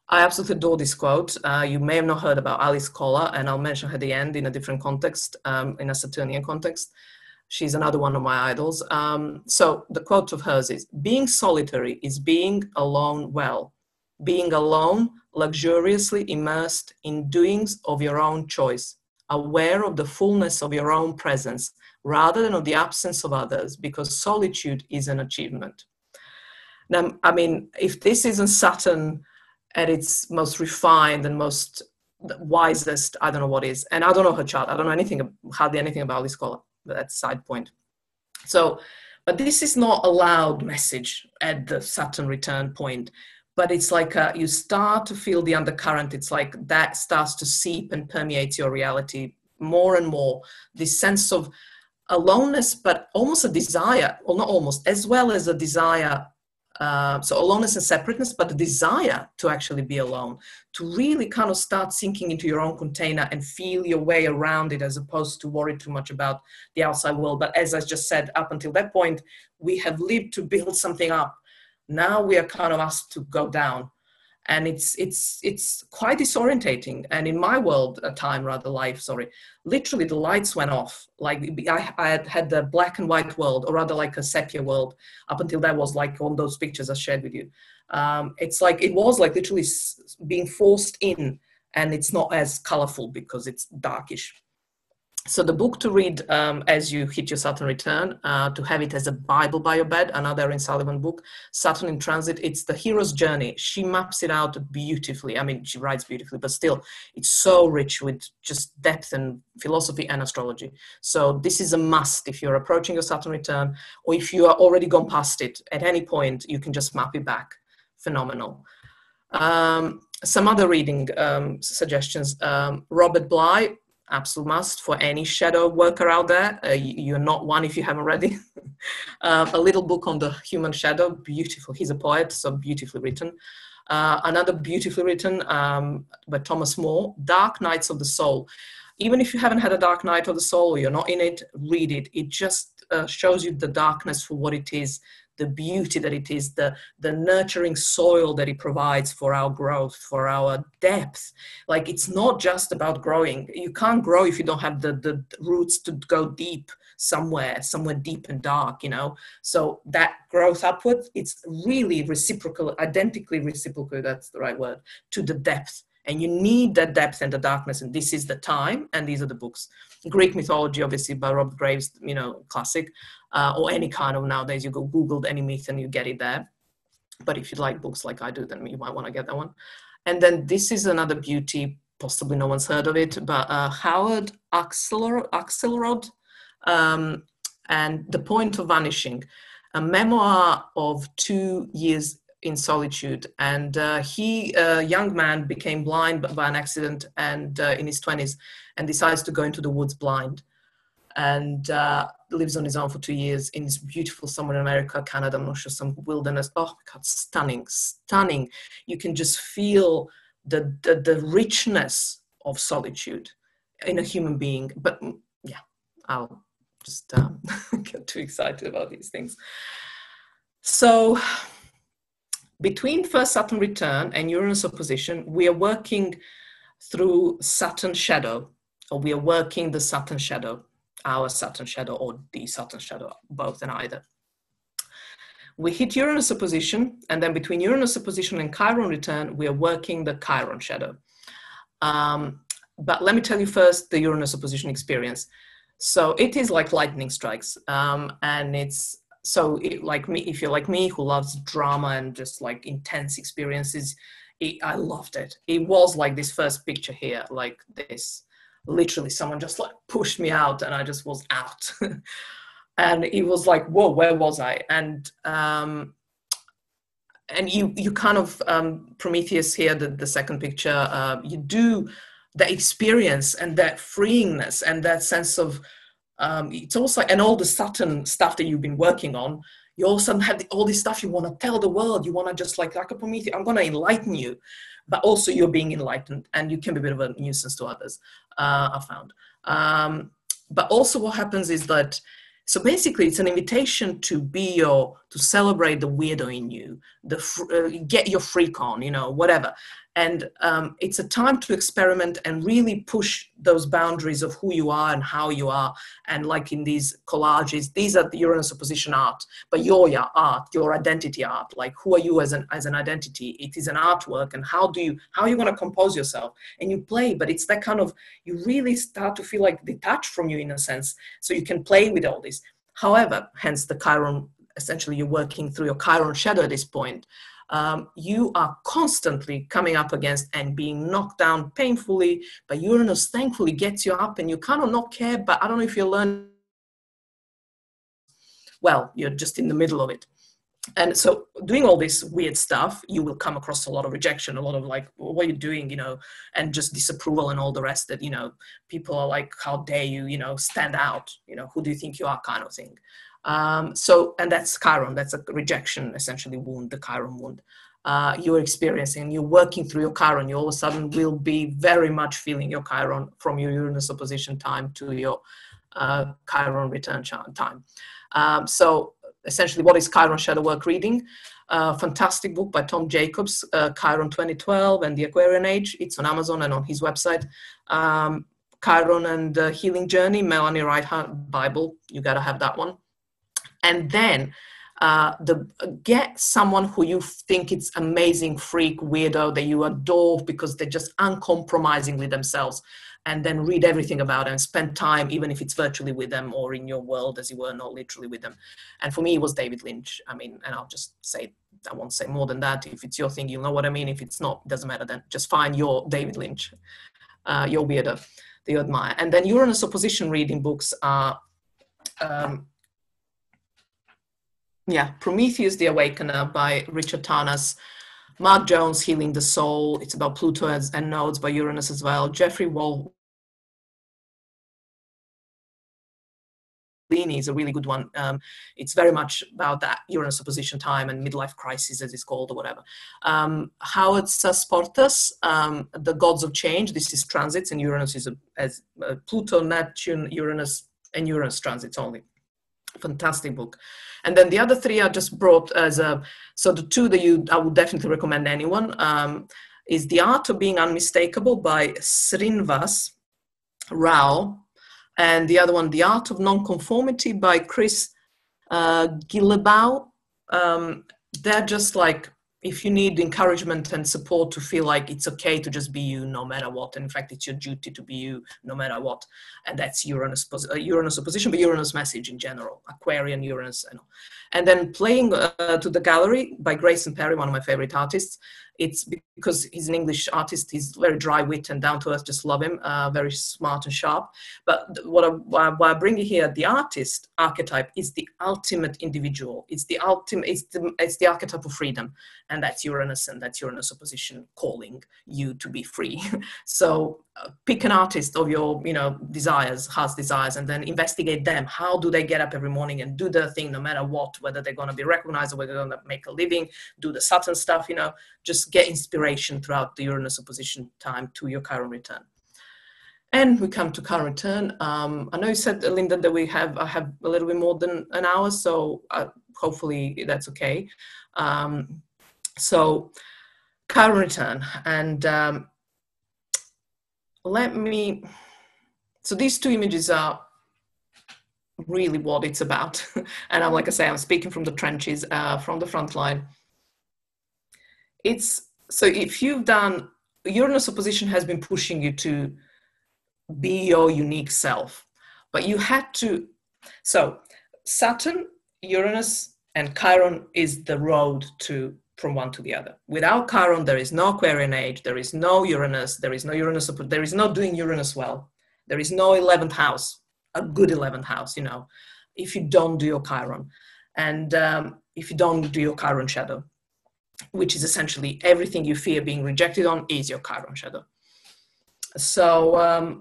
I absolutely adore this quote. You may have not heard about Alice Kohler, and I'll mention her at the end in a different context, in a Saturnian context. She's another one of my idols. So the quote of hers is, "Being solitary is being alone well. Being alone, luxuriously immersed in doings of your own choice, aware of the fullness of your own presence, rather than of the absence of others, because solitude is an achievement." Now, I mean, if this isn't Saturn at its most refined and most wisest, I don't know what is. And I don't know her chart. I don't know hardly anything about this scholar, but that's a side point. So, but this is not a loud message at the Saturn return point. But it's like you start to feel the undercurrent. It's like that starts to seep and permeate your reality more and more. This sense of aloneness, but almost a desire, or not almost, as well as a desire. So aloneness and separateness, but the desire to actually be alone, to really kind of start sinking into your own container and feel your way around it, as opposed to worry too much about the outside world. But as I just said, up until that point, we have lived to build something up. Now we are kind of asked to go down, and it's quite disorientating. And in my world, literally the lights went off. Like I had the black and white world, or rather like a sepia world. Up until that was like on those pictures I shared with you. It's like it was like literally being forced in, and it's not as colorful because it's darkish. So the book to read as you hit your Saturn return, to have it as a Bible by your bed, another Erin Sullivan book, Saturn in Transit. It's the hero's journey. She maps it out beautifully. I mean, she writes beautifully, but still, it's so rich with just depth and philosophy and astrology. So this is a must if you're approaching your Saturn return, or if you are already gone past it. At any point, you can just map it back. Phenomenal. Some other reading suggestions. Robert Bly, absolute must for any shadow worker out there. You're not one if you haven't read it. A little book on the human shadow, beautiful. He's a poet, so beautifully written. Another beautifully written by Thomas More, Dark Nights of the Soul. Even if you haven't had a dark night of the soul, or you're not in it, read it. It just shows you the darkness for what it is, the beauty that it is, the nurturing soil that it provides for our growth, for our depth. Like, it's not just about growing. You can't grow if you don't have the roots to go deep somewhere deep and dark, you know? So that growth upward, it's really reciprocal, identically reciprocal, that's the right word, to the depth. And you need that depth and the darkness, and this is the time, and these are the books. Greek mythology, obviously, by Robert Graves, you know, classic, or any kind of, nowadays you go Google any myth and you get it there. But if you like books like I do, then you might want to get that one. And then this is another beauty, possibly no one's heard of it, but Howard Axelrod, and The Point of Vanishing, a memoir of 2 years in solitude, and he, a young man, became blind by an accident, and in his 20s, and decides to go into the woods blind, and lives on his own for 2 years in this beautiful, somewhere in America, Canada, I'm not sure, some wilderness. Oh my God, stunning, stunning. You can just feel the richness of solitude in a human being. But yeah, I'll just get too excited about these things. So between first Saturn return and Uranus opposition, we are working through Saturn shadow, or we are working the Saturn shadow, our Saturn shadow, or the Saturn shadow, both and either. We hit Uranus opposition, and then between Uranus opposition and Chiron return, we are working the Chiron shadow. But let me tell you first the Uranus opposition experience. So it is like lightning strikes, and it's so like me, if you're like me, who loves drama and just like intense experiences, I loved it. It was like this first picture here, like this. Literally, someone just like pushed me out, and I just was out. And it was like, whoa, where was I? And you kind of Prometheus here, the second picture, you do the experience and that freeingness and that sense of it's also like, and all the Saturn stuff that you've been working on, you all of a sudden have all this stuff you want to tell the world. You want to just like a Prometheus, I'm going to enlighten you, but also you're being enlightened, and you can be a bit of a nuisance to others, I found. But also what happens is that, so basically it's an invitation to be to celebrate the weirdo in you, get your freak on, you know, whatever. And it's a time to experiment and really push those boundaries of who you are and how you are. And like in these collages, these are the Uranus opposition art, but your art, your identity art, like who are you as an identity? It is an artwork, and how are you going to compose yourself? And you play, but it's that kind of, you really start to feel like detached from you in a sense, so you can play with all this. However, hence the Chiron, essentially you're working through your Chiron shadow at this point. You are constantly coming up against and being knocked down painfully, but Uranus thankfully gets you up, and you kind of not care, but I don't know if you're learning. Well, you're just in the middle of it. And so doing all this weird stuff, you will come across a lot of rejection, a lot of like, well, what are you doing, you know, and just disapproval and all the rest that, you know, people are like, how dare you, you know, stand out, you know, who do you think you are, kind of thing. So, and that's Chiron, that's a rejection, essentially wound, the Chiron wound. You're experiencing, you're working through your Chiron, you all of a sudden will be very much feeling your Chiron from your Uranus opposition time to your Chiron return time. So essentially, what is Chiron Shadow Work Reading? Fantastic book by Tom Jacobs, Chiron 2012 and the Aquarian Age. It's on Amazon and on his website. Chiron and the Healing Journey, Melanie Wright Bible. You got to have that one. And then get someone who you think it's amazing, freak, weirdo, that you adore because they're just uncompromisingly themselves, and then read everything about them and spend time, even if it's virtually with them or in your world, as you were, not literally with them. And for me, it was David Lynch. I mean, and I'll just say, I won't say more than that. If it's your thing, you'll know what I mean. If it's not, it doesn't matter then. Just find your David Lynch, your weirdo that you admire. And then Uranus opposition reading books are, Prometheus the Awakener by Richard Tarnas, Mark Jones, Healing the Soul. It's about Pluto and nodes by Uranus as well. Jeffrey Wall is a really good one. It's very much about that Uranus opposition time and midlife crisis, as it's called, or whatever. Howard Sasportas, The Gods of Change. This is transits, and Uranus is as Pluto, Neptune, Uranus, and Uranus transits only. Fantastic book. And then the other three I just brought as so the two that I would definitely recommend anyone is The Art of Being Unmistakable by Srinivas Rao, and the other one, The Art of Nonconformity by Chris Guillebaud. They're just like, if you need encouragement and support to feel like it's okay to just be you no matter what, and in fact it's your duty to be you no matter what, and that's Uranus opposition, but Uranus message in general, Aquarian, Uranus, and then Playing to the Gallery by Grayson Perry, one of my favorite artists. It's because he's an English artist. He's very dry wit and down to earth. Just love him. Very smart and sharp. But why I bring you here, the artist archetype is the ultimate individual. It's the ultimate. It's the archetype of freedom, and that's Uranus, and that's Uranus opposition calling you to be free. So pick an artist of your desires, heart's desires, and then investigate them. How do they get up every morning and do their thing, no matter what, whether they're going to be recognized or whether they're going to make a living, do the Saturn stuff, just get inspiration throughout the Uranus opposition time to your Chiron return. And we come to Chiron return. I know you said, Linda, that I have a little bit more than an hour, so hopefully that's okay. So Chiron return, and so these two images are really what it's about. And like I say, I'm speaking from the trenches, from the front line. So if you've done, Uranus opposition has been pushing you to be your unique self, but you had to, so Saturn, Uranus, and Chiron is the road from one to the other. Without Chiron, there is no Aquarian age, there is no Uranus, there is no Uranus, there is no doing Uranus well, there is no 11th house, a good 11th house, if you don't do your Chiron. And if you don't do your Chiron shadow, which is essentially everything you fear being rejected on is your Chiron shadow. So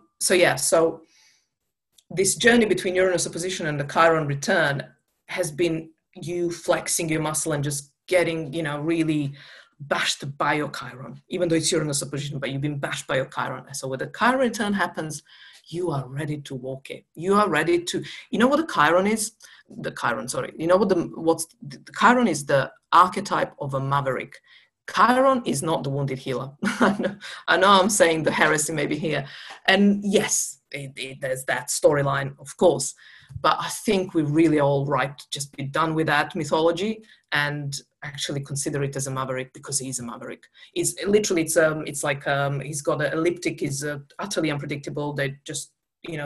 this journey between Uranus opposition and the Chiron return has been you flexing your muscle and just getting, really bashed by your Chiron, even though it's Uranus opposition, but you've been bashed by your Chiron. And so when the Chiron return happens, you are ready to walk it. You are ready to, what the Chiron is? The Chiron is the archetype of a maverick. Chiron is not the wounded healer. I know I'm saying the heresy maybe here. And yes, there's that storyline, of course. But I think we really all right to just be done with that mythology and actually consider it as a maverick, because he's a maverick. It's like he's got an elliptic, is utterly unpredictable. They just,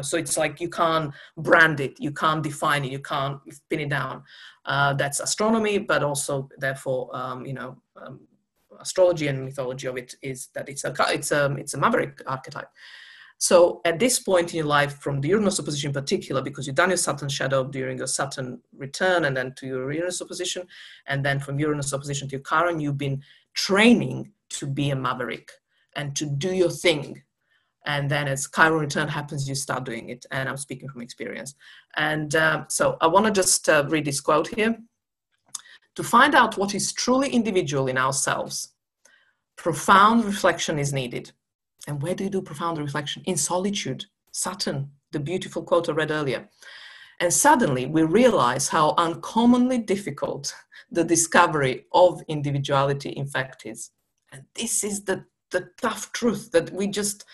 so it's like you can't brand it, you can't define it, you can't pin it down. That's astronomy, but also therefore, astrology and mythology of it is that it's a maverick archetype. So at this point in your life, from the Uranus opposition in particular, because you've done your Saturn shadow during your Saturn return and then to your Uranus opposition, and then from Uranus opposition to your Chiron, you've been training to be a maverick and to do your thing. And then as Chiron return happens, you start doing it. And I'm speaking from experience. And so I want to just read this quote here. To find out what is truly individual in ourselves, profound reflection is needed. And where do you do profound reflection? In solitude. Saturn, the beautiful quote I read earlier. And suddenly we realize how uncommonly difficult the discovery of individuality in fact is. And this is the tough truth that we just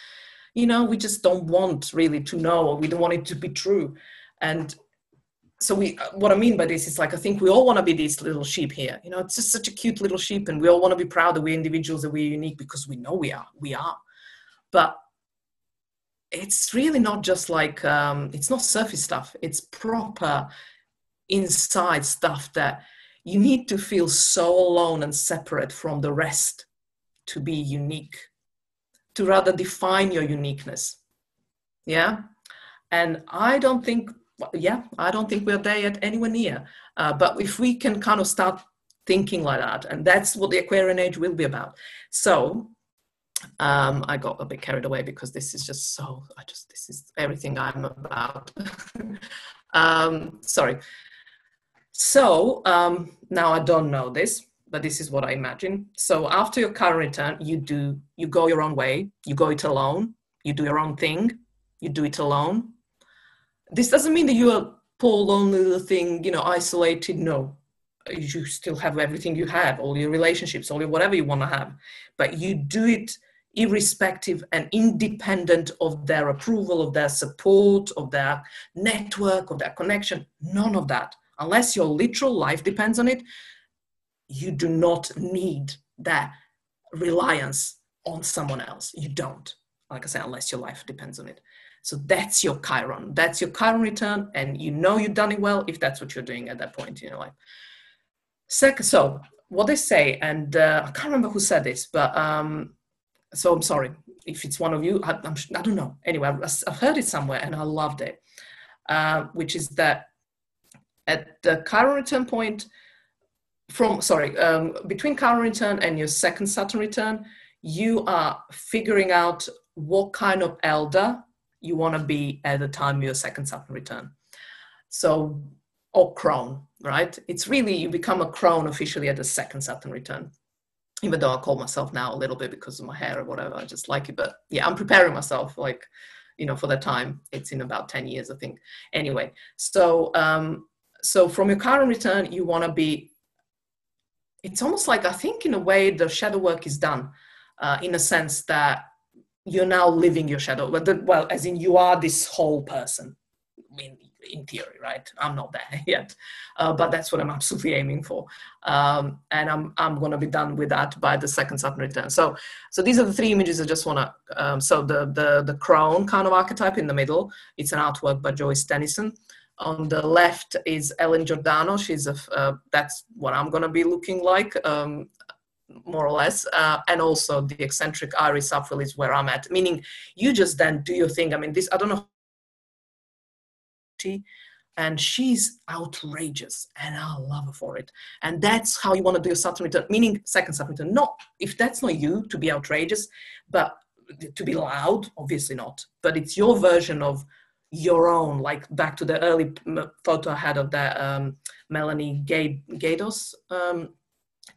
don't want really to know, or we don't want it to be true. And so what I mean by this is, like, I think we all want to be these little sheep here. It's just such a cute little sheep, and we all want to be proud that we're individuals, that we're unique, because we know we are. But it's really not just like, it's not surface stuff. It's proper inside stuff that you need to feel so alone and separate from the rest to be unique, to rather define your uniqueness. Yeah. And I don't think we're there yet, anywhere near. But if we can kind of start thinking like that, and that's what the Aquarian age will be about. So I got a bit carried away because this is just this is everything I'm about. Sorry. So now I don't know this, but this is what I imagine. So after your Chiron return, you go your own way, you go it alone, you do your own thing, you do it alone. This doesn't mean that you are poor, lonely little thing, isolated. No, you still have everything you have, all your relationships, all your whatever you want to have, but you do it irrespective and independent of their approval, of their support, of their network, of their connection. None of that. Unless your literal life depends on it, you do not need that reliance on someone else. You don't. Like I said, unless your life depends on it. So that's your Chiron. That's your Chiron return, and you've done it well if that's what you're doing at that point in your life. Second, so what they say, and I can't remember who said this, but so I'm sorry if it's one of you. I don't know. Anyway, I've heard it somewhere and I loved it, which is that at the Chiron return point, between Chiron return and your second Saturn return, you are figuring out what kind of elder you want to be at the time of your second Saturn return. So, or crone, right? It's really, you become a crone officially at the second Saturn return. Even though I call myself now a little bit because of my hair or whatever, I just like it. But yeah, I'm preparing myself, like, you know, for that time. It's in about 10 years, I think. Anyway, so so from your Chiron return, you want to be, it's almost like, I think in a way, the shadow work is done, in a sense that you're now living your shadow. Well, as in you are this whole person, in theory, right? I'm not there yet, but that's what I'm absolutely aiming for. And I'm going to be done with that by the second Saturn return. So these are the three images I just want to, so the crone kind of archetype in the middle, it's an artwork by Joyce Tennyson. On the left is Ellen Giordano. She's that's what I'm going to be looking like, more or less. And also the eccentric Iris Apfel is where I'm at, meaning you just then do your thing. I mean, this, I don't know, and she's outrageous and I love her for it. And that's how you want to do your Saturn return, meaning second Saturn return. Not, if that's not you, to be outrageous, but to be loud, obviously not. But it's your version of your own, like back to the early photo I had of that Melanie Gaydos,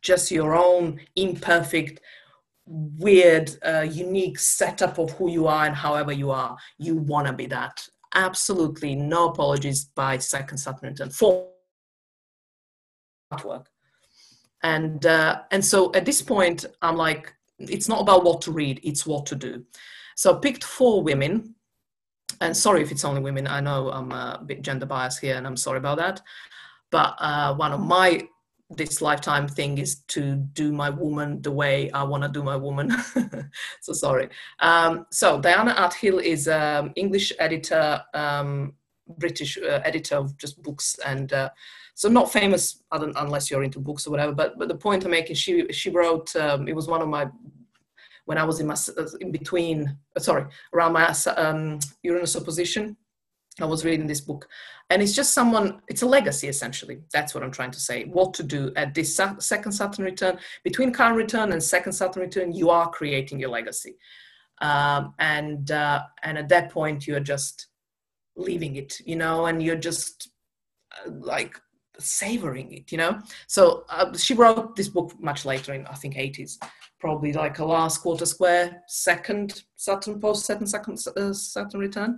just your own imperfect, weird, unique setup of who you are and however you are. You want to be that. Absolutely no apologies by second Saturn return for artwork. And so at this point, I'm like, it's not about what to read, it's what to do. So I picked 4 women, and sorry if it's only women. I know I'm a bit gender biased here and I'm sorry about that. But one of my this lifetime thing is to do my woman the way I want to do my woman. So sorry. So Diana Athill is English editor, British editor of just books, and so not famous unless you're into books or whatever. But the point I'm making, she wrote. It was one of my, when I was in my around my Uranus opposition, I was reading this book, and it's just it's a legacy, essentially. That's what I'm trying to say. What to do at this second Saturn return, between Chiron return and second Saturn return, you are creating your legacy. And at that point, you're just leaving it, you know, and you're just like savoring it, you know. So she wrote this book much later in, I think, 80s, probably like a last quarter square, second Saturn Saturn return.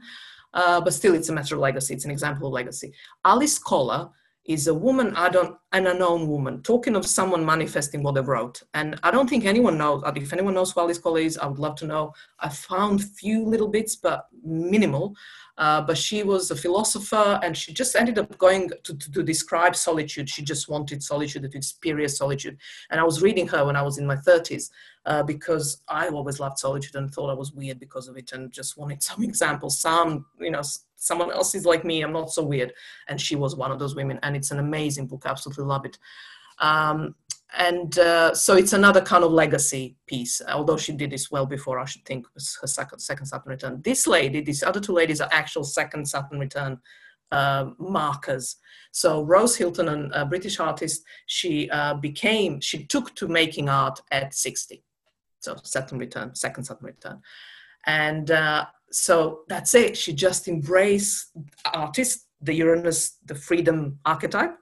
But still, it's a matter of legacy. It's an example of legacy. Alice Kohler is a woman, an unknown woman, talking of someone manifesting what they wrote. And I don't think anyone knows. If anyone knows who Alice Kohler is, I would love to know. I found few little bits, but minimal. But she was a philosopher, and she just ended up going to describe solitude. She just wanted solitude, to experience solitude. And I was reading her when I was in my 30s. Because I always loved solitude and thought I was weird because of it, and just wanted some examples. Someone else is like me, I'm not so weird. And she was one of those women, and it's an amazing book. I absolutely love it. So it's another kind of legacy piece, although she did this well before, I should think, was her second Saturn return. This lady, these other 2 ladies are actual second Saturn return markers. So Rose Hilton, a British artist, she took to making art at 60. So Saturn return, second Saturn return. And so that's it. She just embraced artist, the Uranus, the freedom archetype.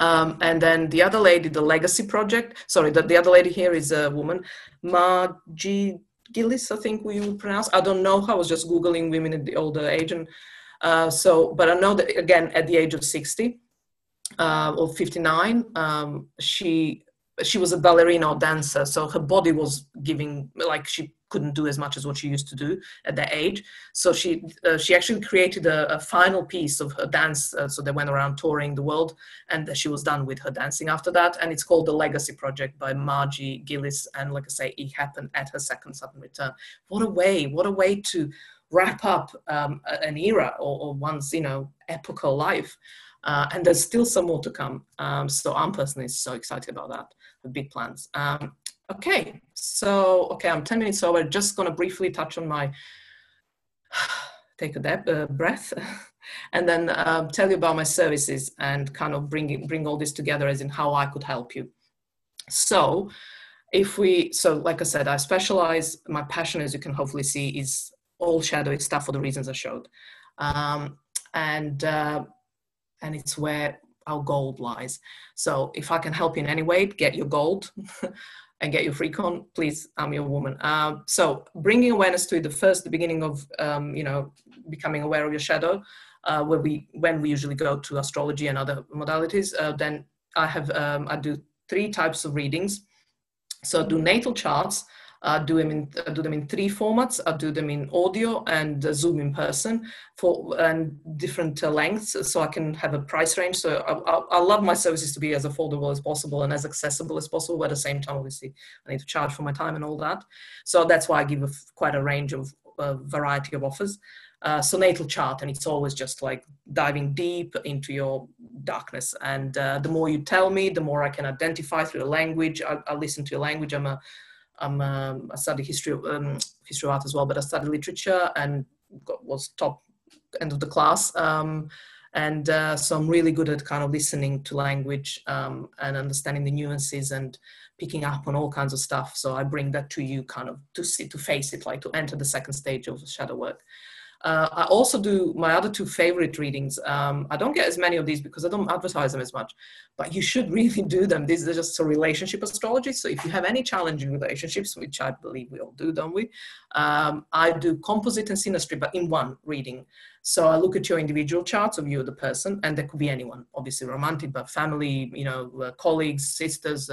And then the other lady, the legacy project. Sorry, the other lady here is a woman, Margie Gillis, I think we would pronounce. I don't know. I was just Googling women at the older age. And but I know that, again, at the age of 60 or 59, she was a ballerina or dancer, so her body was giving, like, she couldn't do as much as what she used to do at that age. So she actually created a final piece of her dance. So they went around touring the world, and she was done with her dancing after that. And it's called The Legacy Project by Margie Gillis. And like I say, it happened at her second Saturn return. What a way to wrap up an era or one's, you know, epochal life. And there's still some more to come. So I'm personally so excited about that, with big plans. Okay, so, I'm 10 minutes over. Just gonna briefly touch on my, take a breath, and then tell you about my services and kind of bring all this together as in how I could help you. So like I said, I specialize, my passion, as you can hopefully see, is all shadowy stuff for the reasons I showed. And it's where our gold lies. So if I can help you in any way, get your gold and get your free con, please, I'm your woman. So bringing awareness to it, the beginning of, becoming aware of your shadow, when we usually go to astrology and other modalities, then I do 3 types of readings. So I do natal charts. I do them in 3 formats. I do them in audio and Zoom in person and different lengths, so I can have a price range. So I love my services to be as affordable as possible and as accessible as possible, but at the same time, obviously, I need to charge for my time and all that. So that's why I give quite a range of variety of offers. So natal chart, and it's always just like diving deep into your darkness. And the more you tell me, the more I can identify through the language. I listen to your language. I studied history of art as well, but I studied literature and was top end of the class. So I'm really good at kind of listening to language and understanding the nuances and picking up on all kinds of stuff. So I bring that to you kind of to face it, like to enter the second stage of shadow work. I also do my other 2 favorite readings. I don't get as many of these because I don't advertise them as much, but you should really do them. These are just a relationship astrology. So if you have any challenging relationships, which I believe we all do, don't we? I do composite and synastry, but in one reading. So I look at your individual charts of you, the person, and there could be anyone, obviously romantic, but family, colleagues, sisters,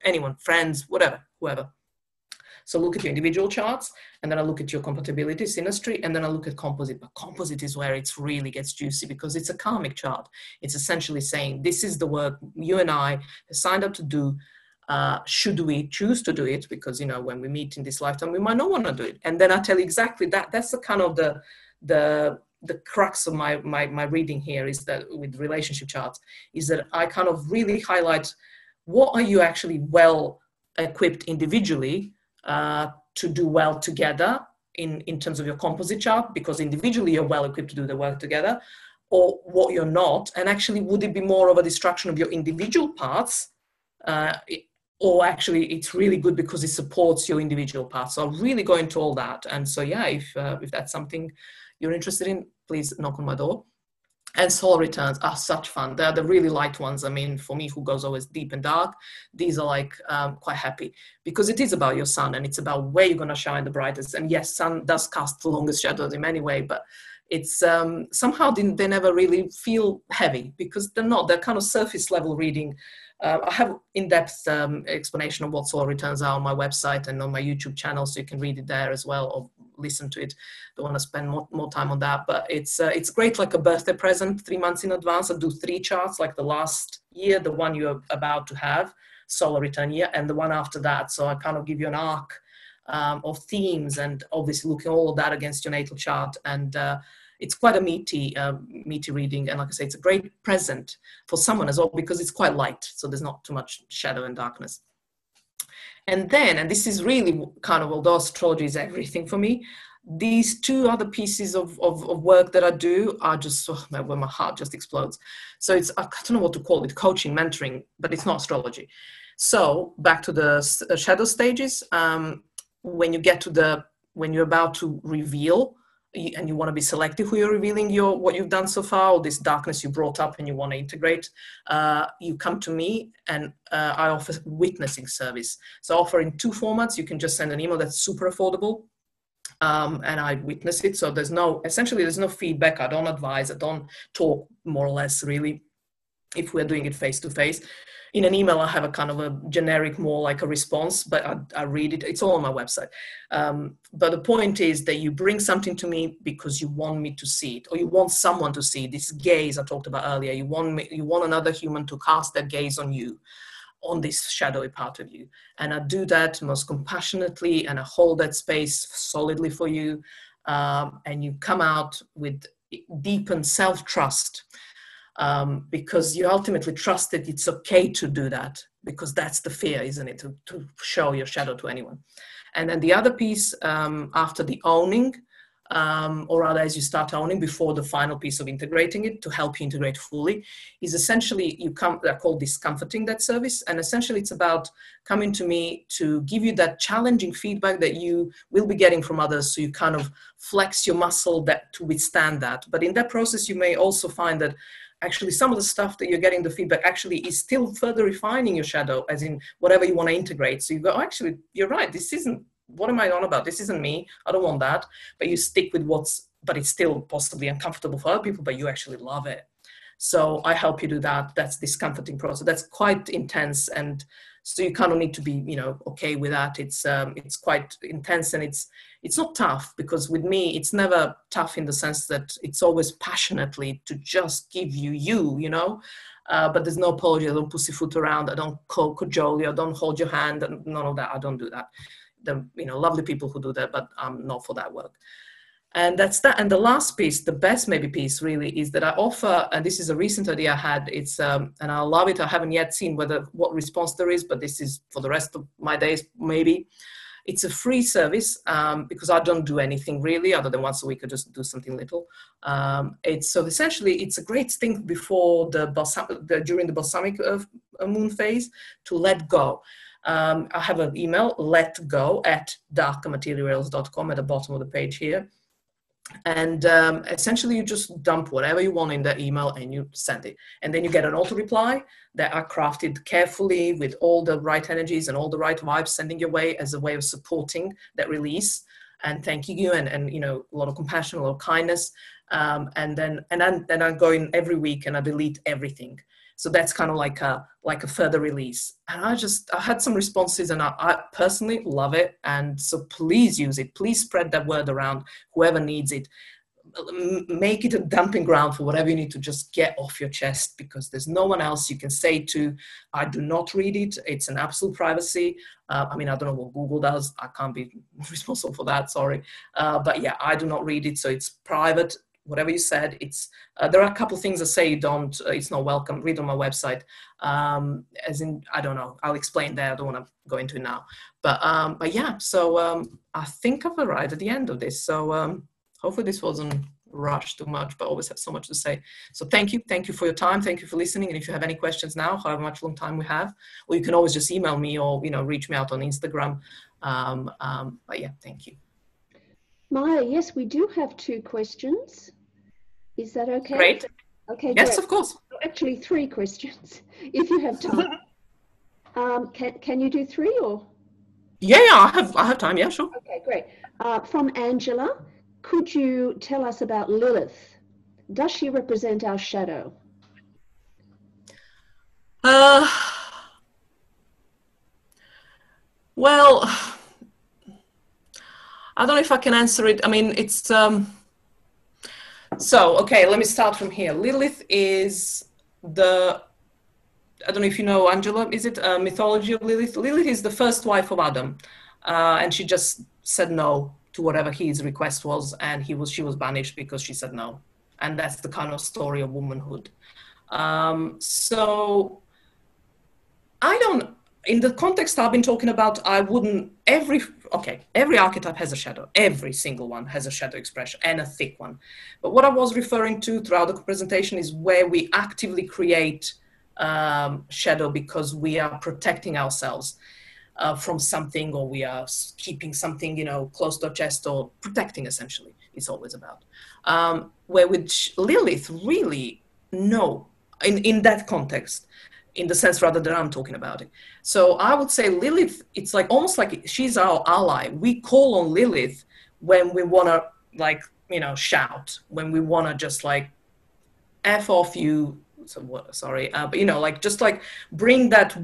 anyone, friends, whatever, whoever. So look at your individual charts, and then I look at your compatibility, synastry, and then I look at composite. But composite is where it really gets juicy because it's a karmic chart. It's essentially saying, this is the work you and I have signed up to do. Should we choose to do it? Because, when we meet in this lifetime, we might not want to do it. And then I tell you exactly that. That's the kind of the crux of my reading here, is that with relationship charts, is that I kind of really highlight what are you actually well equipped individually to do well together in terms of your composite chart, because individually you're well equipped to do the work together, or what you're not. And actually, would it be more of a destruction of your individual parts, or actually it's really good because it supports your individual parts? So I'll really go into all that. And so, yeah, if that's something you're interested in, please knock on my door. And solar returns are such fun. They're the really light ones. I mean, for me, who goes always deep and dark, these are like quite happy, because it is about your sun and it's about where you're going to shine the brightest. And yes, sun does cast the longest shadows in many ways, but it's somehow they never really feel heavy, because they're not. They're kind of surface level reading. I have in-depth explanation of what solar returns are on my website and on my YouTube channel, so you can read it there as well, or listen to it. Don't want to spend more time on that, but it's great, like a birthday present 3 months in advance. I do 3 charts, like the last year, the one you're about to have, solar return year, and the one after that. So I kind of give you an arc of themes, and obviously looking all of that against your natal chart. And it's quite a meaty reading. And like I say, it's a great present for someone as well, because it's quite light. So there's not too much shadow and darkness. And then, and this is really kind of, although astrology is everything for me, these 2 other pieces of work that I do are just where my heart just explodes. So it's, I don't know what to call it, coaching, mentoring, but it's not astrology. So back to the shadow stages. When you're about to reveal, and you want to be selective who you're revealing what you've done so far, or this darkness you brought up and you want to integrate, you come to me, and I offer witnessing service. So I offer in 2 formats. You can just send an email that's super affordable, and I witness it. So there's no feedback. I don't advise. I don't talk, more or less, really, if we're doing it face to face. In an email, I have a kind of a generic, more like a response, but I read it. It's all on my website. But the point is that you bring something to me because you want me to see it, or you want someone to see this gaze I talked about earlier. You want another human to cast their gaze on you, on this shadowy part of you. And I do that most compassionately, and I hold that space solidly for you. And you come out with deepened self-trust. because you ultimately trust that it's okay to do that, because that's the fear, isn't it, to show your shadow to anyone. And then the other piece, after the owning, or rather as you start owning, before the final piece of integrating it to help you integrate fully, is essentially they're called discomforting that service. And essentially it's about coming to me to give you that challenging feedback that you will be getting from others, so you kind of flex your muscle to withstand that. But in that process, you may also find that actually some of the stuff that you're getting the feedback actually is still further refining your shadow, as in whatever you want to integrate. So you go, oh, actually, you're right, this isn't, what am I on about? This isn't me. I don't want that. But you stick with but it's still possibly uncomfortable for other people, but you actually love it. So I help you do that. That's discomforting process. That's quite intense. And so you kind of need to be, okay with that. It's quite intense, and it's not tough, because with me, it's never tough in the sense that it's always passionately to just give you, but there's no apology. I don't pussyfoot around. I don't cajole you. I don't hold your hand, and none of that. I don't do that. The lovely people who do that, but I'm not for that work. And that's that. And the last piece, the best maybe piece really, is that I offer, and this is a recent idea I had, it's and I love it. I haven't yet seen what response there is, but this is for the rest of my days maybe. It's a free service, because I don't do anything really other than once a week I just do something little. So essentially it's a great thing before during the balsamic moon phase, to let go. I have an email, letgo@darkermaterials.com, at the bottom of the page here. And essentially you just dump whatever you want in that email and you send it. And then you get an auto reply that are crafted carefully with all the right energies and all the right vibes sending your way, as a way of supporting that release and thanking you, and a lot of compassion, a lot of kindness. And then I go in every week and I delete everything. So that's kind of like a further release. And I had some responses, and I personally love it. And so please use it. Please spread that word around, whoever needs it. Make it a dumping ground for whatever you need to just get off your chest, because there's no one else you can say to, I do not read it. It's an absolute privacy. I don't know what Google does. I can't be responsible for that, sorry. But yeah, I do not read it. So it's private. Whatever you said, there are a couple of things that say it's not welcome. Read on my website. As in, I don't know. I'll explain there. I don't want to go into it now. But yeah, so I think I've arrived at the end of this. So hopefully this wasn't rushed too much, but I always have so much to say. So thank you for your time. Thank you for listening. And if you have any questions now, however much long time we have, or you can always just email me, or reach me out on Instagram. But yeah, thank you. Maya, yes, we do have 2 questions. Is that okay? Great. Okay. Yes, great. Of course. Actually, 3 questions, if you have time. Can you do 3 or? Yeah, I have time. Yeah, sure. Okay, great. From Angela, could you tell us about Lilith? Does she represent our shadow? Well, I don't know if I can answer it. It's so okay, let me start from here. Lilith is I don't know if you know, Angela, is it mythology of Lilith? Lilith is the first wife of Adam, and she just said no to whatever his request was, and she was banished because she said no. And that's the kind of story of womanhood. So in the context I've been talking about, every archetype has a shadow. Every single one has a shadow expression, and a thick one. But what I was referring to throughout the presentation is where we actively create shadow because we are protecting ourselves from something, or we are keeping something, close to our chest, or protecting, essentially, it's always about. Where with Lilith, really, no, in that context, in the sense rather than I'm talking about it. So I would say Lilith, it's like almost like she's our ally. We call on Lilith when we want to shout, when we want to just F off you. Sorry, but just bring that,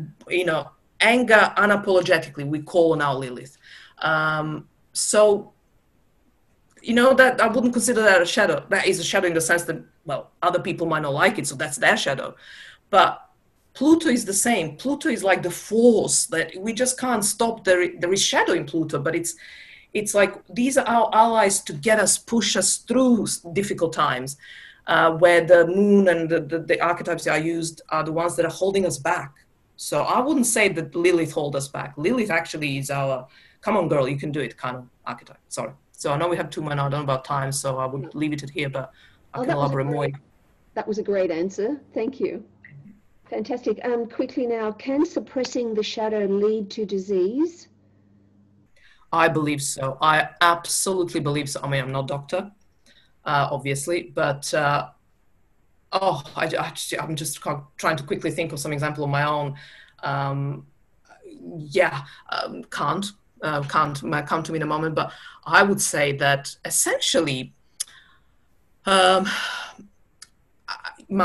anger unapologetically. We call on our Lilith. So, that I wouldn't consider that a shadow. That is a shadow in the sense that, well, other people might not like it, so that's their shadow. But Pluto is the same. Pluto is like the force that we just can't stop. There is shadow in Pluto, but it's like these are our allies to push us through difficult times. where the moon and the archetypes that are used are the ones that are holding us back. So I wouldn't say that Lilith hold us back. Lilith actually is our, come on girl, you can do it kind of archetype. Sorry. So I know we have 2 minutes, I don't know about time, so I would leave it at here, but I can elaborate more. That was a great answer. Thank you. Fantastic. Quickly now, can suppressing the shadow lead to disease? I believe so. I absolutely believe so. I mean, I'm not a doctor, obviously, but I'm just trying to quickly think of some example of my own. Might come to me in a moment, but I would say that essentially, my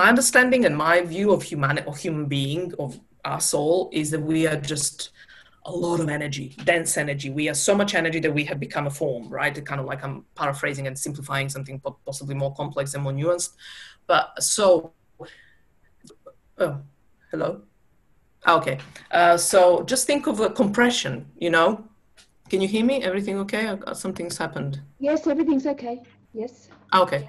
understanding and my view of human being, of our soul, is that we are just a lot of energy, dense energy. We are so much energy that we have become a form, right? Kind of like I'm paraphrasing and simplifying something possibly more complex and more nuanced. But so, oh, hello? Okay. So just think of a compression, you know? Can you hear me? Everything okay? Something's happened. Yes, everything's okay. Yes. Okay.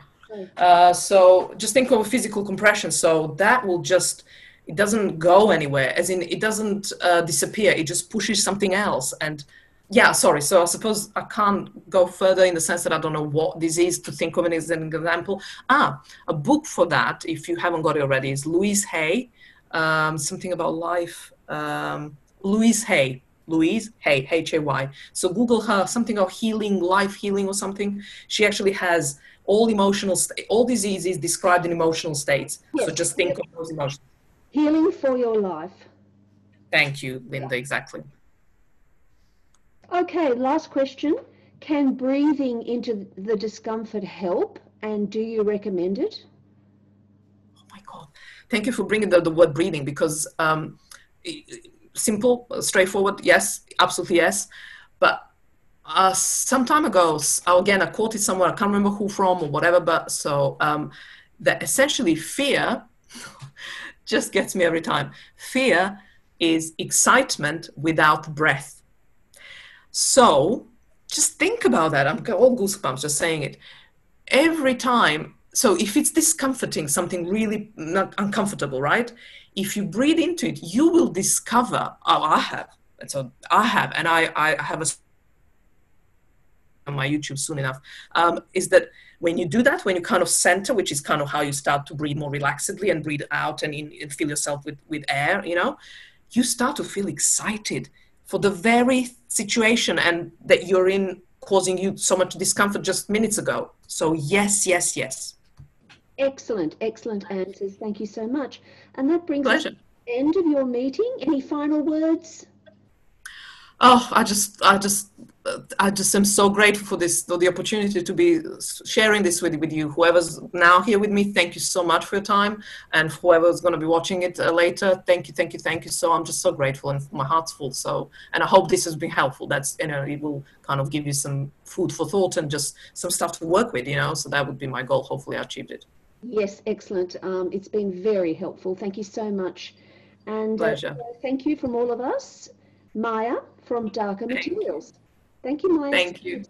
So just think of a physical compression. So that will just, it doesn't go anywhere, as in it doesn't disappear. It just pushes something else. And yeah, sorry. So I suppose I can't go further in the sense that I don't know what disease to think of it as an example. A book for that, if you haven't got it already, is Louise Hay, something about life. Louise Hay, Hay. So Google her, something of healing, life healing or something. She actually has all all diseases described in emotional states. Yes. So just think of those emotions. Healing for your life. Thank you, Linda, exactly. Okay, last question. Can breathing into the discomfort help, and do you recommend it? Oh my God. Thank you for bringing the word breathing, because simple, straightforward, yes, absolutely yes. But some time ago, again, I quoted somewhere, I can't remember who from or whatever, but so that essentially fear just gets me every time. Fear is excitement without breath. So just think about that. I'm all goosebumps just saying it. Every time, so if it's discomforting, something really not uncomfortable, right? If you breathe into it, you will discover, I have, and I have a on my YouTube soon enough, is that when you do that, when you kind of center, which is kind of how you start to breathe more relaxedly and breathe out and fill yourself with air, you know, you start to feel excited for the very situation and that you're in, causing you so much discomfort just minutes ago. So yes, yes, yes. Excellent, excellent answers. Thank you so much. And that brings us to the end of your meeting. Any final words? Oh, I just am so grateful for this, for the opportunity to be sharing this with you. Whoever's now here with me, thank you so much for your time, and whoever's going to be watching it later, thank you. So I'm just so grateful, and my heart's full. So, and I hope this has been helpful. That's, you know, it will kind of give you some food for thought and just some stuff to work with, you know. So that would be my goal. Hopefully, I achieved it. Yes, excellent. It's been very helpful. Thank you so much. And pleasure. Thank you from all of us. Maya from Darker Materials. Thank you, Maya. Thank you.